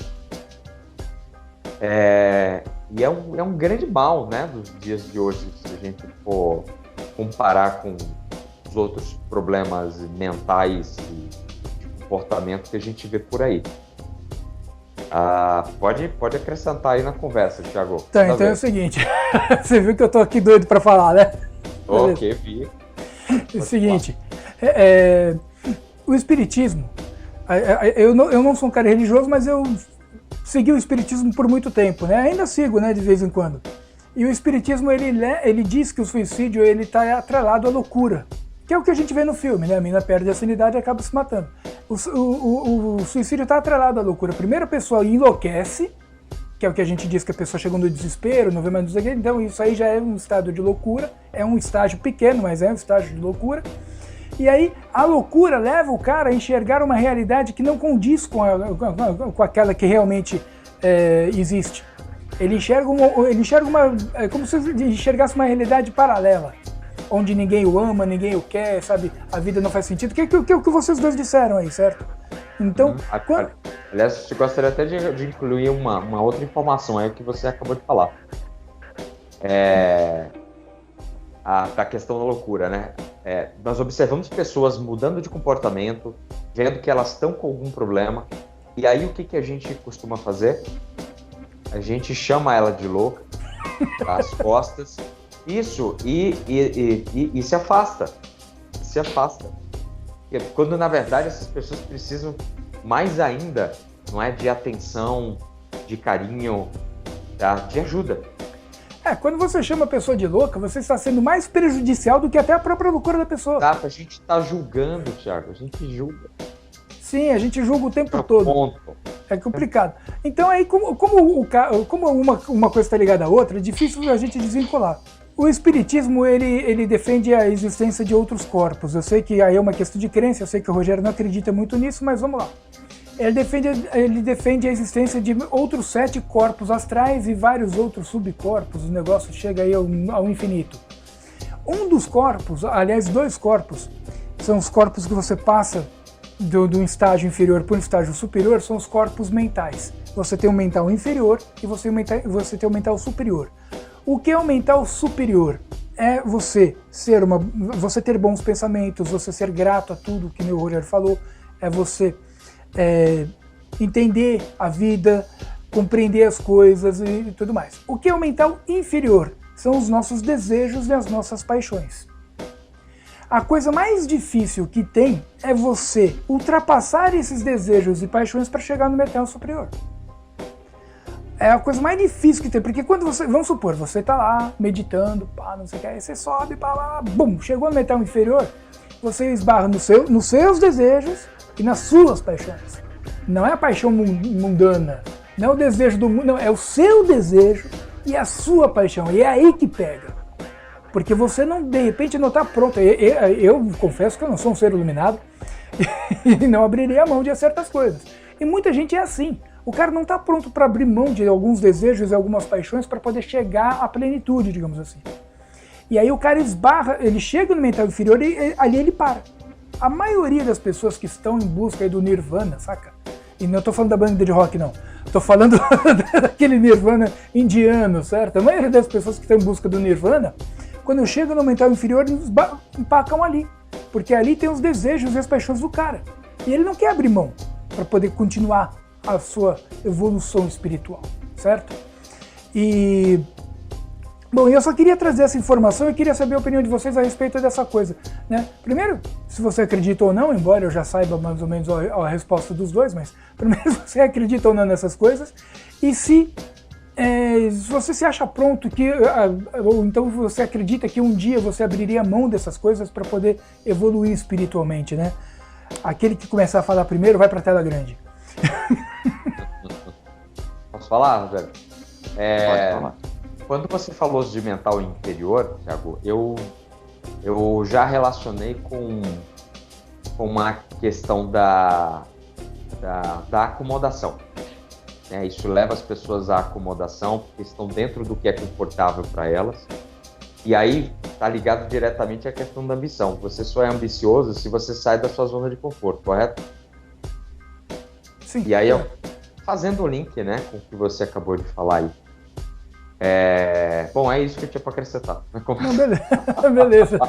E é um grande mal, né, dos dias de hoje, se a gente for comparar com os outros problemas mentais e de comportamento que a gente vê por aí. Pode acrescentar aí na conversa, Thiago. Tá, então é o seguinte, você viu que eu tô aqui doido para falar, né? Ok, vi. É o seguinte, o espiritismo, eu não sou um cara religioso, mas eu segui o espiritismo por muito tempo, né? Ainda sigo, né, de vez em quando. E o espiritismo, ele diz que o suicídio, ele tá atrelado à loucura, que é o que a gente vê no filme, né? A menina perde a sanidade e acaba se matando. O suicídio está atrelado à loucura. Primeiro a pessoa enlouquece, que é o que a gente diz, que a pessoa chega no desespero, não vê mais não sei o quê. Então isso aí já é um estado de loucura, é um estágio pequeno, mas é um estágio de loucura. E aí a loucura leva o cara a enxergar uma realidade que não condiz com aquela que realmente existe. Ele enxerga como se enxergasse uma realidade paralela, onde ninguém o ama, ninguém o quer, sabe? A vida não faz sentido. Que é o que vocês dois disseram aí, certo? Então, aliás, eu gostaria até de incluir uma outra informação aí que você acabou de falar. A questão da loucura, né? Nós observamos pessoas mudando de comportamento, vendo que elas estão com algum problema, e aí o que a gente costuma fazer? A gente chama ela de louca, às costas, isso, e se afasta. Se afasta. Quando, na verdade, essas pessoas precisam mais ainda, não é, de atenção, de carinho, tá? De ajuda. Quando você chama a pessoa de louca, você está sendo mais prejudicial do que até a própria loucura da pessoa. Tá, a gente está julgando, Thiago, a gente julga. Sim, a gente julga o tempo todo. Ponto. É complicado. Então aí, como uma coisa está ligada à outra, é difícil a gente desvincular. O espiritismo, ele defende a existência de outros corpos. Eu sei que aí é uma questão de crença, eu sei que o Rogério não acredita muito nisso, mas vamos lá. Ele defende a existência de outros 7 corpos astrais e vários outros subcorpos. O negócio chega aí ao infinito. Um dos corpos, aliás, 2 corpos, são os corpos que você passa do estágio inferior para o estágio superior, são os corpos mentais. Você tem um mental inferior e você tem um mental superior. O que é o mental superior? É você ter bons pensamentos, você ser grato a tudo que o Rogério falou, é você entender a vida, compreender as coisas e tudo mais. O que é o mental inferior? São os nossos desejos e as nossas paixões. A coisa mais difícil que tem é você ultrapassar esses desejos e paixões para chegar no mental superior. É a coisa mais difícil que tem, porque quando vamos supor, você tá lá meditando, não sei o que, aí você sobe, lá, bum, chegou no mental inferior, você esbarra nos seus desejos e nas suas paixões. Não é a paixão mundana, não é o desejo do mundo, não, é o seu desejo e a sua paixão, e é aí que pega. Porque você não, de repente, não está pronto. Eu confesso que eu não sou um ser iluminado e não abriria a mão de certas coisas. E muita gente é assim. O cara não está pronto para abrir mão de alguns desejos e algumas paixões para poder chegar à plenitude, digamos assim. E aí o cara esbarra, ele chega no mental inferior e ali ele para. A maioria das pessoas que estão em busca aí do Nirvana, saca? E não estou falando da banda de rock, não. Estou falando daquele Nirvana indiano, certo? A maioria das pessoas que estão em busca do Nirvana, quando chegam no mental inferior, eles empacam ali. Porque ali tem os desejos e as paixões do cara. E ele não quer abrir mão para poder continuar a sua evolução espiritual, certo? E... Bom, eu só queria trazer essa informação e queria saber a opinião de vocês a respeito dessa coisa, né? Primeiro, se você acredita ou não, embora eu já saiba mais ou menos a resposta dos dois, mas primeiro, se você acredita ou não nessas coisas, e se você se acha pronto, ou então você acredita que um dia você abriria mão dessas coisas para poder evoluir espiritualmente, né? Aquele que começar a falar primeiro vai para a tela grande. Posso falar, velho? Pode falar. Quando você falou de mental inferior, Thiago, eu eu já relacionei com uma questão da acomodação. Né? Isso leva as pessoas à acomodação, porque estão dentro do que é confortável para elas. E aí está ligado diretamente à questão da ambição. Você só é ambicioso se você sai da sua zona de conforto, correto? Sim. E aí, fazendo o link, né, com o que você acabou de falar aí. Bom, é isso que eu tinha para acrescentar. Não, beleza. Beleza.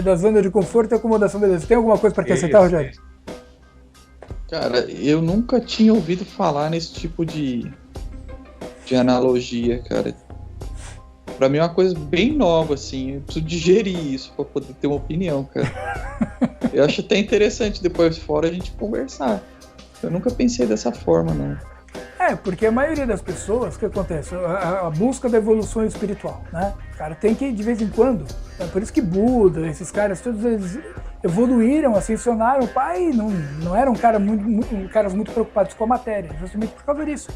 Da zona de conforto e acomodação, beleza. Tem alguma coisa para acrescentar, Rogério? Cara, eu nunca tinha ouvido falar nesse tipo de analogia, cara. Pra mim é uma coisa bem nova, assim. Eu preciso digerir isso pra poder ter uma opinião, cara. Eu acho até interessante depois fora a gente conversar. Eu nunca pensei dessa forma, não. Porque a maioria das pessoas, o que acontece? A busca da evolução espiritual, né? O cara tem que, de vez em quando, é por isso que Buda, esses caras, todos eles evoluíram, ascensionaram. O pai não eram caras muito preocupados com a matéria, justamente por causa disso.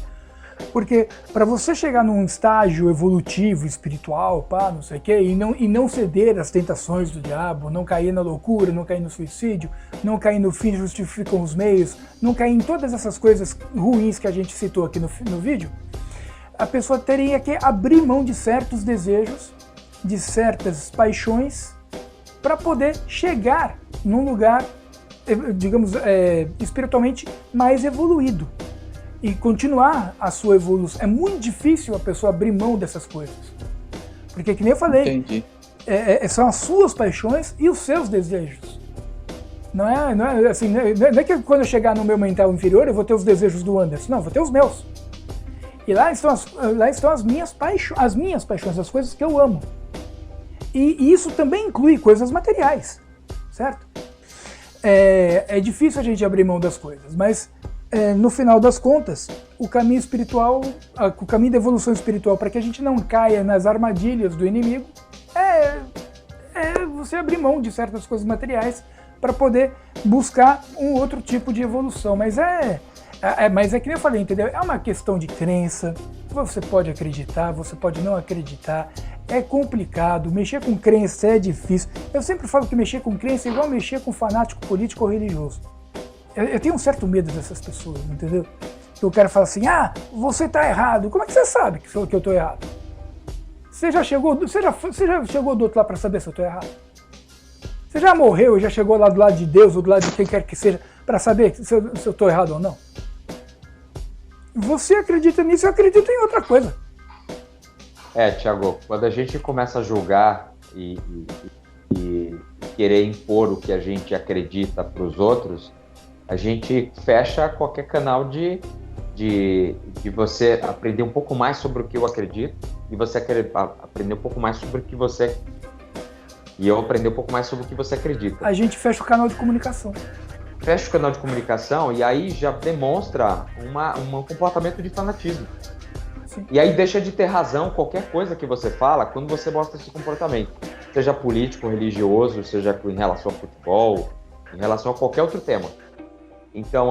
Porque para você chegar num estágio evolutivo, espiritual, não sei o quê, e não ceder às tentações do diabo, não cair na loucura, não cair no suicídio, não cair no fim justificam os meios, não cair em todas essas coisas ruins que a gente citou aqui no vídeo, a pessoa teria que abrir mão de certos desejos, de certas paixões, para poder chegar num lugar, digamos, espiritualmente mais evoluído. E continuar a sua evolução. É muito difícil a pessoa abrir mão dessas coisas. Porque, que nem eu falei, são as suas paixões e os seus desejos. Não é assim, não é que quando eu chegar no meu mental inferior eu vou ter os desejos do Anderson. Não, eu vou ter os meus. E lá estão as minhas paixões, as coisas que eu amo. E isso também inclui coisas materiais, certo? É difícil a gente abrir mão das coisas, mas no final das contas, o caminho espiritual, o caminho da evolução espiritual, para que a gente não caia nas armadilhas do inimigo, é você abrir mão de certas coisas materiais para poder buscar um outro tipo de evolução. Mas mas é que nem eu falei, entendeu? É uma questão de crença. Você pode acreditar, você pode não acreditar. É complicado, mexer com crença é difícil. Eu sempre falo que mexer com crença é igual mexer com fanático político ou religioso. Eu tenho um certo medo dessas pessoas, entendeu? Que o cara fala assim, você tá errado. Como é que você sabe que eu tô errado? Você já chegou do outro lado para saber se eu tô errado? Você já morreu e já chegou lá do lado de Deus ou do lado de quem quer que seja para saber se eu tô errado ou não? Você acredita nisso, eu acredito em outra coisa. Thiago, quando a gente começa a julgar e querer impor o que a gente acredita para os outros, a gente fecha qualquer canal de você aprender um pouco mais sobre o que eu acredito e você aprender um pouco mais sobre o que você... E eu aprender um pouco mais sobre o que você acredita. A gente fecha o canal de comunicação. Fecha o canal de comunicação e aí já demonstra um comportamento de fanatismo. Sim. E aí deixa de ter razão qualquer coisa que você fala quando você mostra esse comportamento. Seja político, religioso, seja em relação ao futebol, em relação a qualquer outro tema. Então,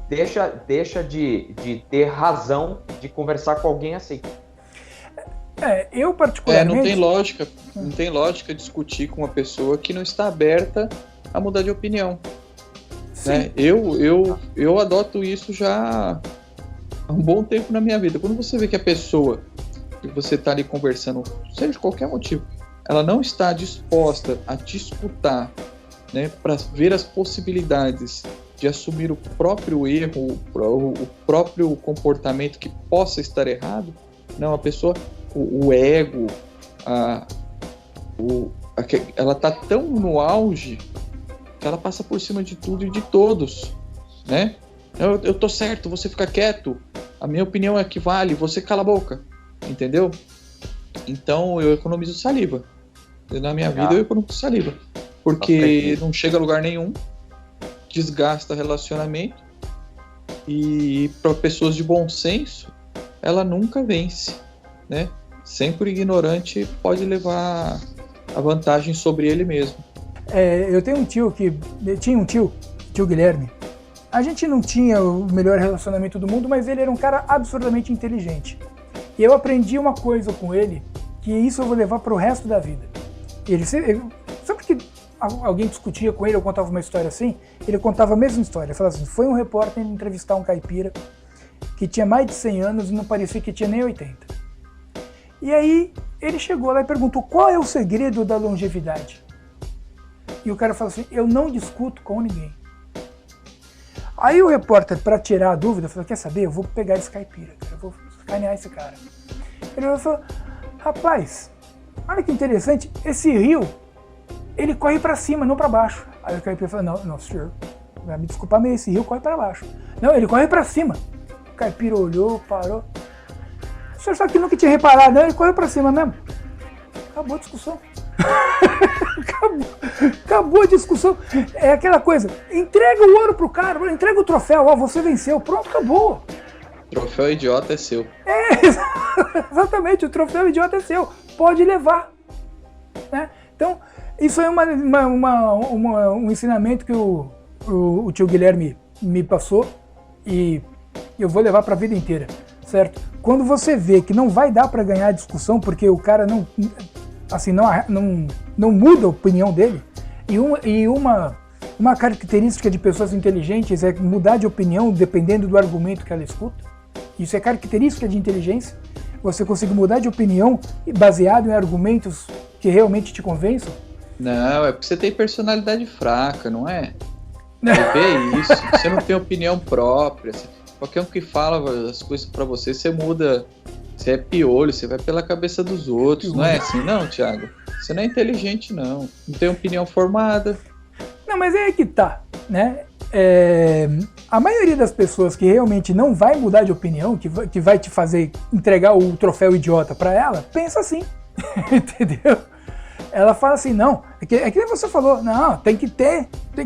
deixa de ter razão de conversar com alguém assim. Eu particularmente... Não tem lógica discutir com uma pessoa que não está aberta a mudar de opinião. Né? Eu adoto isso já há um bom tempo na minha vida. Quando você vê que a pessoa que você está ali conversando, seja de qualquer motivo, ela não está disposta a te escutar, né, para ver as possibilidades de assumir o próprio erro, o próprio comportamento que possa estar errado, não, a pessoa, o ego, ela está tão no auge que ela passa por cima de tudo e de todos, né? Eu tô certo, você fica quieto, a minha opinião é que vale, você cala a boca, entendeu? Então eu economizo saliva. Na minha vida eu economizo saliva. Porque não chega a lugar nenhum, desgasta relacionamento e para pessoas de bom senso, ela nunca vence, né? Sempre o ignorante pode levar a vantagem sobre ele mesmo. Eu tenho um tio tio Guilherme. A gente não tinha o melhor relacionamento do mundo, mas ele era um cara absurdamente inteligente. E eu aprendi uma coisa com ele, que isso eu vou levar para o resto da vida. Sempre que alguém discutia com ele, eu contava uma história assim, ele contava a mesma história. Ele falava assim, foi um repórter entrevistar um caipira que tinha mais de 100 anos e não parecia que tinha nem 80. E aí ele chegou lá e perguntou, qual é o segredo da longevidade? E o cara falou assim, eu não discuto com ninguém. Aí o repórter, para tirar a dúvida, falou, quer saber, eu vou pegar esse caipira, eu vou escanear esse cara. Ele falou, rapaz, olha que interessante, esse rio, ele corre para cima, não para baixo. Aí o caipira falou, não, senhor, vai me desculpar, mas esse rio corre para baixo. Não, ele corre para cima. O caipira olhou, parou. O senhor só que nunca tinha reparado, não, ele corre para cima mesmo. Acabou a discussão. Acabou a discussão. É aquela coisa, entrega o ouro pro cara, entrega o troféu, ó, você venceu, pronto, acabou. Troféu idiota é seu. Exatamente, o troféu idiota é seu, pode levar. Né? Então, isso é um ensinamento que o tio Guilherme me passou e eu vou levar para a vida inteira, certo? Quando você vê que não vai dar para ganhar a discussão porque o cara não muda a opinião dele, e uma característica de pessoas inteligentes é mudar de opinião dependendo do argumento que ela escuta. Isso é característica de inteligência. Você consegue mudar de opinião baseado em argumentos que realmente te convençam. Não, é porque você tem personalidade fraca, não é? Você vê isso, você não tem opinião própria. Qualquer um que fala as coisas pra você, você muda. Você é piolho, você vai pela cabeça dos outros. Não é assim, não, Thiago? Você não é inteligente, não. Não tem opinião formada. Não, mas é aí que tá, né? A maioria das pessoas que realmente não vai mudar de opinião, que vai te fazer entregar o troféu idiota pra ela, pensa assim, entendeu? Ela fala assim, não, é que nem você falou, não, tem que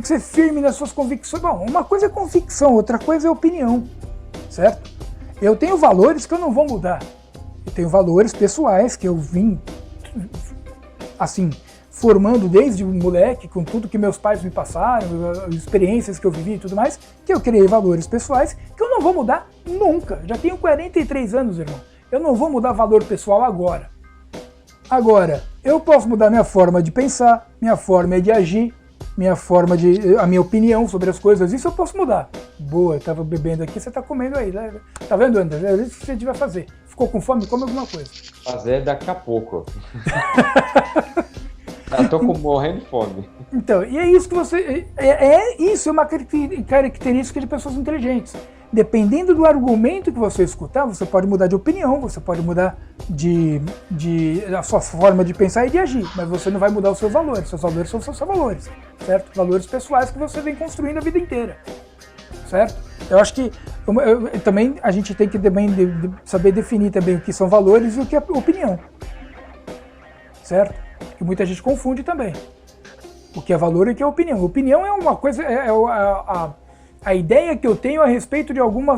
ser firme nas suas convicções. Bom, uma coisa é convicção, outra coisa é opinião, certo? Eu tenho valores que eu não vou mudar. Eu tenho valores pessoais que eu vim, assim, formando desde moleque, com tudo que meus pais me passaram, experiências que eu vivi e tudo mais, que eu criei valores pessoais que eu não vou mudar nunca. Já tenho 43 anos, irmão. Eu não vou mudar valor pessoal agora. Agora, eu posso mudar minha forma de pensar, minha forma de agir, a minha opinião sobre as coisas, isso eu posso mudar. Boa, eu tava bebendo aqui, você tá comendo aí, né? Tá vendo, André? É isso que a gente vai fazer. Ficou com fome? Come alguma coisa. Fazer daqui a pouco. Eu tô morrendo de fome. Então, e é isso que você... Isso é uma característica de pessoas inteligentes. Dependendo do argumento que você escutar, você pode mudar de opinião, você pode mudar a sua forma de pensar e de agir, mas você não vai mudar os seus valores. Seus valores são os seus valores, certo? Valores pessoais que você vem construindo a vida inteira, certo? Eu acho que também a gente tem que também saber definir também o que são valores e o que é opinião, certo? Que muita gente confunde também. O que é valor e o que é opinião. Opinião é uma coisa, a ideia que eu tenho a respeito de alguma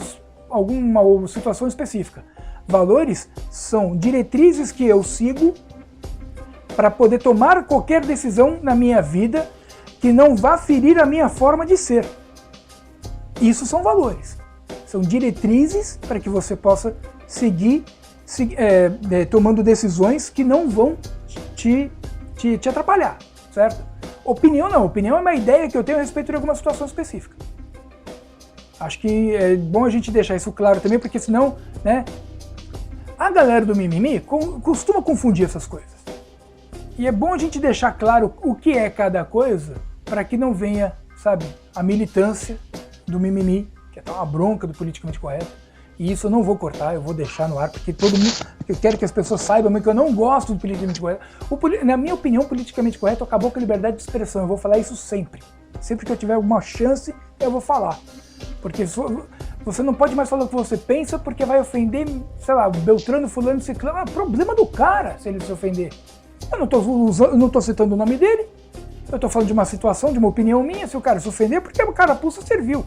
situação específica. Valores são diretrizes que eu sigo para poder tomar qualquer decisão na minha vida que não vá ferir a minha forma de ser. Isso são valores. São diretrizes para que você possa seguir tomando decisões que não vão te atrapalhar, certo? Opinião não. Opinião é uma ideia que eu tenho a respeito de alguma situação específica. Acho que é bom a gente deixar isso claro também, porque senão, né, a galera do mimimi costuma confundir essas coisas. E é bom a gente deixar claro o que é cada coisa, para que não venha, sabe, a militância do mimimi, que é uma bronca do politicamente correto. E isso eu não vou cortar, eu vou deixar no ar, porque eu quero que as pessoas saibam que eu não gosto do politicamente correto. Na minha opinião, o politicamente correto acabou com a liberdade de expressão. Eu vou falar isso sempre. Sempre que eu tiver alguma chance, eu vou falar. Porque você não pode mais falar o que você pensa, porque vai ofender, sei lá, Beltrano, Fulano, Ciclano. É problema do cara se ele se ofender. Eu não estou citando o nome dele, eu estou falando de uma situação, de uma opinião minha. Se o cara se ofender, porque o carapuça serviu.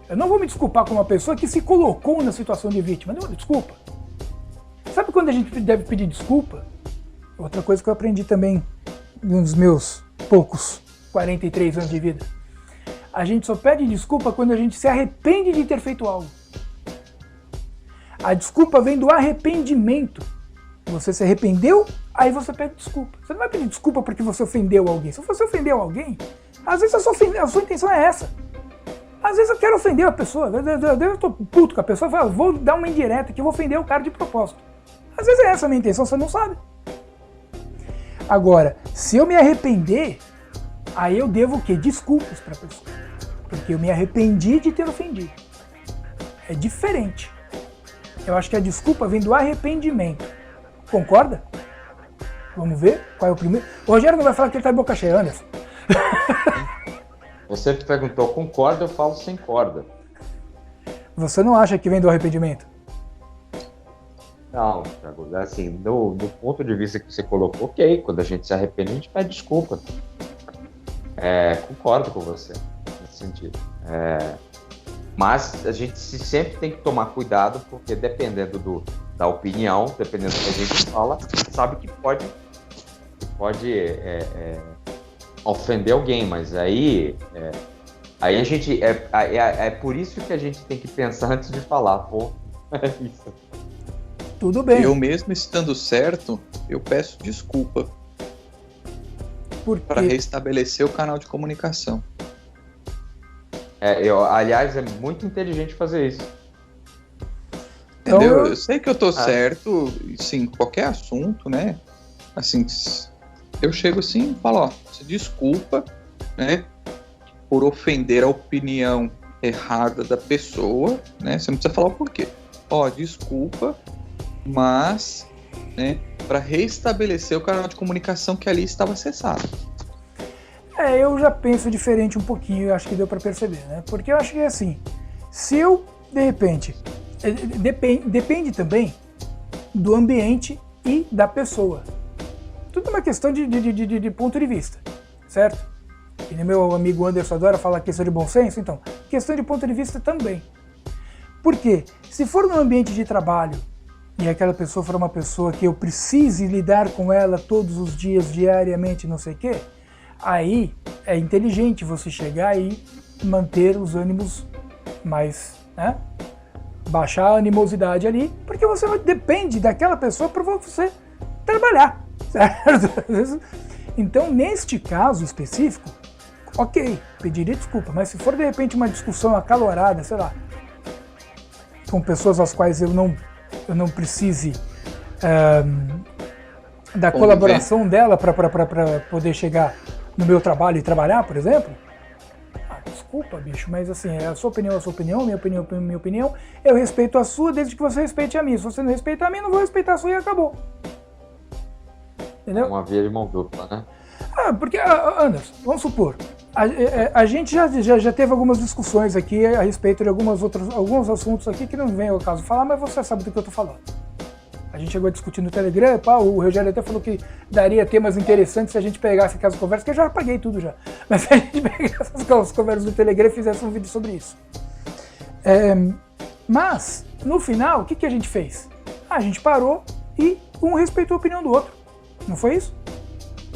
Eu não vou me desculpar com uma pessoa que se colocou na situação de vítima. Não, desculpa. Sabe quando a gente deve pedir desculpa? Outra coisa que eu aprendi também nos meus poucos 43 anos de vida. A gente só pede desculpa quando a gente se arrepende de ter feito algo. A desculpa vem do arrependimento. Você se arrependeu Aí você pede desculpa. Você não vai pedir desculpa porque você ofendeu alguém. Se você ofendeu alguém, às vezes a sua intenção é essa. Às vezes eu quero ofender a pessoa. Eu tô puto com a pessoa, eu falo, vou dar uma indireta que vou ofender o cara de propósito. Às vezes é essa a minha intenção, você não sabe. Agora, se eu me arrepender, aí eu devo o quê? Desculpas pra pessoa. Porque eu me arrependi de ter ofendido. É diferente. Eu acho que a desculpa vem do arrependimento. Concorda? Vamos ver qual é o primeiro. O Rogério não vai falar que ele tá de boca cheia, Anderson. Você perguntou com corda, eu falo sem corda. Você não acha que vem do arrependimento? Não, Thiago, assim, do ponto de vista que você colocou, ok, quando a gente se arrepende, a gente pede desculpa. Concordo com você, nesse sentido. Mas a gente sempre tem que tomar cuidado, porque dependendo da opinião, dependendo do que a gente fala, sabe que pode ofender alguém, mas aí a gente é por isso que a gente tem que pensar antes de falar, pô, é isso. Tudo bem. Eu mesmo estando certo, eu peço desculpa para restabelecer o canal de comunicação. Aliás, é muito inteligente fazer isso. Entendeu? Eu sei que eu tô certo, sim, qualquer assunto, né? Assim, eu chego assim e falo, ó, você desculpa, né? Por ofender a opinião errada da pessoa, né? Você não precisa falar o porquê. Ó, desculpa, mas, né? Para restabelecer o canal de comunicação que ali estava cessado. Eu já penso diferente um pouquinho, eu acho que deu para perceber, né? Porque eu acho que é assim, se eu, de repente, depende também do ambiente e da pessoa. Tudo é uma questão de ponto de vista, certo? E meu amigo Anderson adora falar questão de bom senso, então, questão de ponto de vista também. Por quê? Se for num ambiente de trabalho e aquela pessoa for uma pessoa que eu precise lidar com ela todos os dias, diariamente, não sei o quê, aí é inteligente você chegar e manter os ânimos mais, né? Baixar a animosidade ali, porque você depende daquela pessoa para você trabalhar, certo? Então, neste caso específico, ok, pediria desculpa, mas se for de repente uma discussão acalorada, sei lá, com pessoas às quais eu não precise da colaboração dela para poder chegar no meu trabalho e trabalhar, por exemplo, desculpa, bicho, mas assim, a sua opinião é a sua opinião, minha opinião é a minha opinião, eu respeito a sua desde que você respeite a minha. Se você não respeita a minha, eu não vou respeitar a sua e acabou. Entendeu? Uma via de mão dupla, né? Porque, Anderson, vamos supor, a gente já teve algumas discussões aqui a respeito de alguns assuntos aqui que não vem ao caso falar, mas você sabe do que eu tô falando. A gente chegou a discutir no Telegram, o Rogério até falou que daria temas interessantes se a gente pegasse aquelas conversas, que eu já apaguei tudo já. Mas se a gente pegasse essas conversas do Telegram e fizesse um vídeo sobre isso. Mas, no final, o que a gente fez? A gente parou e um respeitou a opinião do outro. Não foi isso?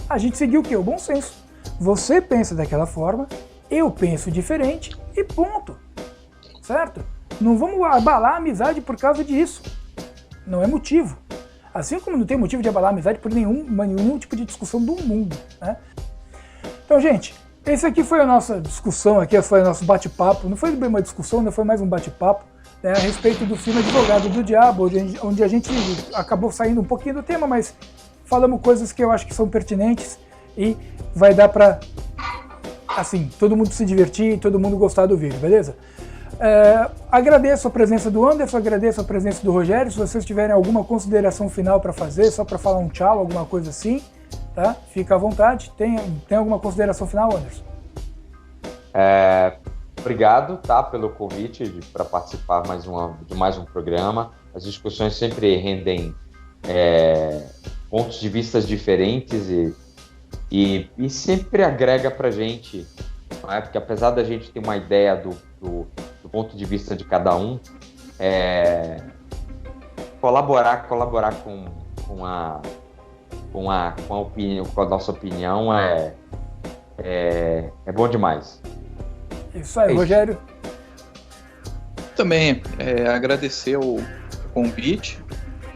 A gente seguiu o quê? O bom senso. Você pensa daquela forma, eu penso diferente e ponto. Certo? Não vamos abalar a amizade por causa disso. Não é motivo. Assim como não tem motivo de abalar a amizade por nenhum tipo de discussão do mundo, né? Então, gente, esse aqui foi a nossa discussão, aqui foi o nosso bate-papo. Não foi bem uma discussão, não foi mais um bate-papo, né, a respeito do filme Advogado do Diabo, onde a gente acabou saindo um pouquinho do tema, mas falamos coisas que eu acho que são pertinentes e vai dar pra, assim, todo mundo se divertir e todo mundo gostar do vídeo, beleza? Agradeço a presença do Anderson, agradeço a presença do Rogério. Se vocês tiverem alguma consideração final para fazer, só para falar um tchau, alguma coisa assim, tá? Fica à vontade. Tem alguma consideração final, Anderson? Obrigado, tá, pelo convite para participar de mais um programa. As discussões sempre rendem pontos de vista diferentes e sempre agrega para a gente, não é? Porque apesar da gente ter uma ideia do ponto de vista de cada um, colaborar com a nossa opinião é bom demais. Isso aí, Rogério. Também agradecer o convite,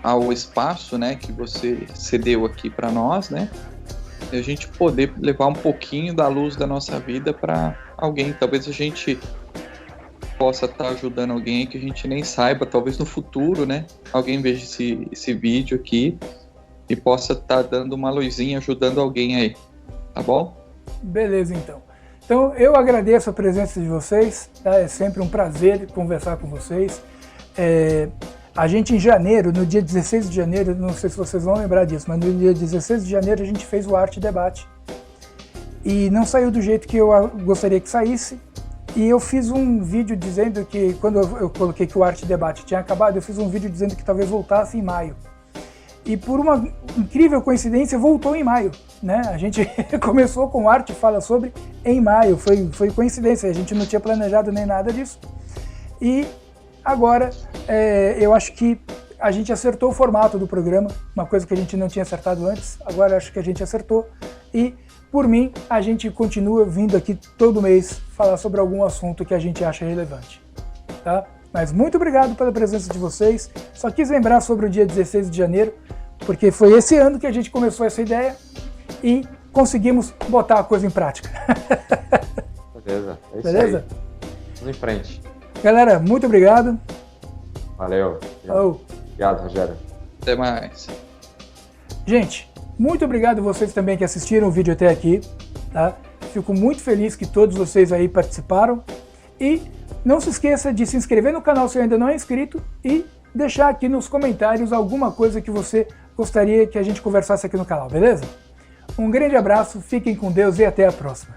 ao espaço, né, que você cedeu aqui para nós, né, e a gente poder levar um pouquinho da luz da nossa vida para alguém. Talvez a gente possa estar ajudando alguém que a gente nem saiba, talvez no futuro, né, alguém veja esse vídeo aqui e possa estar dando uma luzinha, ajudando alguém aí, tá bom? Beleza, então. Então, eu agradeço a presença de vocês, tá? É sempre um prazer conversar com vocês. A gente, em janeiro, no dia 16 de janeiro, não sei se vocês vão lembrar disso, mas no dia 16 de janeiro a gente fez o Arte Debate. E não saiu do jeito que eu gostaria que saísse. E eu fiz um vídeo dizendo que, quando eu coloquei que o Arte Debate tinha acabado, eu fiz um vídeo dizendo que talvez voltasse em maio. E por uma incrível coincidência, voltou em maio, né? A gente começou com Arte Fala Sobre em maio, foi coincidência, a gente não tinha planejado nem nada disso. E agora, eu acho que a gente acertou o formato do programa, uma coisa que a gente não tinha acertado antes, agora acho que a gente acertou. E, por mim, a gente continua vindo aqui todo mês falar sobre algum assunto que a gente acha relevante, tá? Mas muito obrigado pela presença de vocês. Só quis lembrar sobre o dia 16 de janeiro, porque foi esse ano que a gente começou essa ideia e conseguimos botar a coisa em prática. Beleza, é isso. Beleza? Aí. Vamos em frente. Galera, muito obrigado. Valeu. Obrigado, Rogério. Até mais. Gente, muito obrigado a vocês também que assistiram o vídeo até aqui, tá? Fico muito feliz que todos vocês aí participaram. E não se esqueça de se inscrever no canal se ainda não é inscrito e deixar aqui nos comentários alguma coisa que você gostaria que a gente conversasse aqui no canal, beleza? Um grande abraço, fiquem com Deus e até a próxima.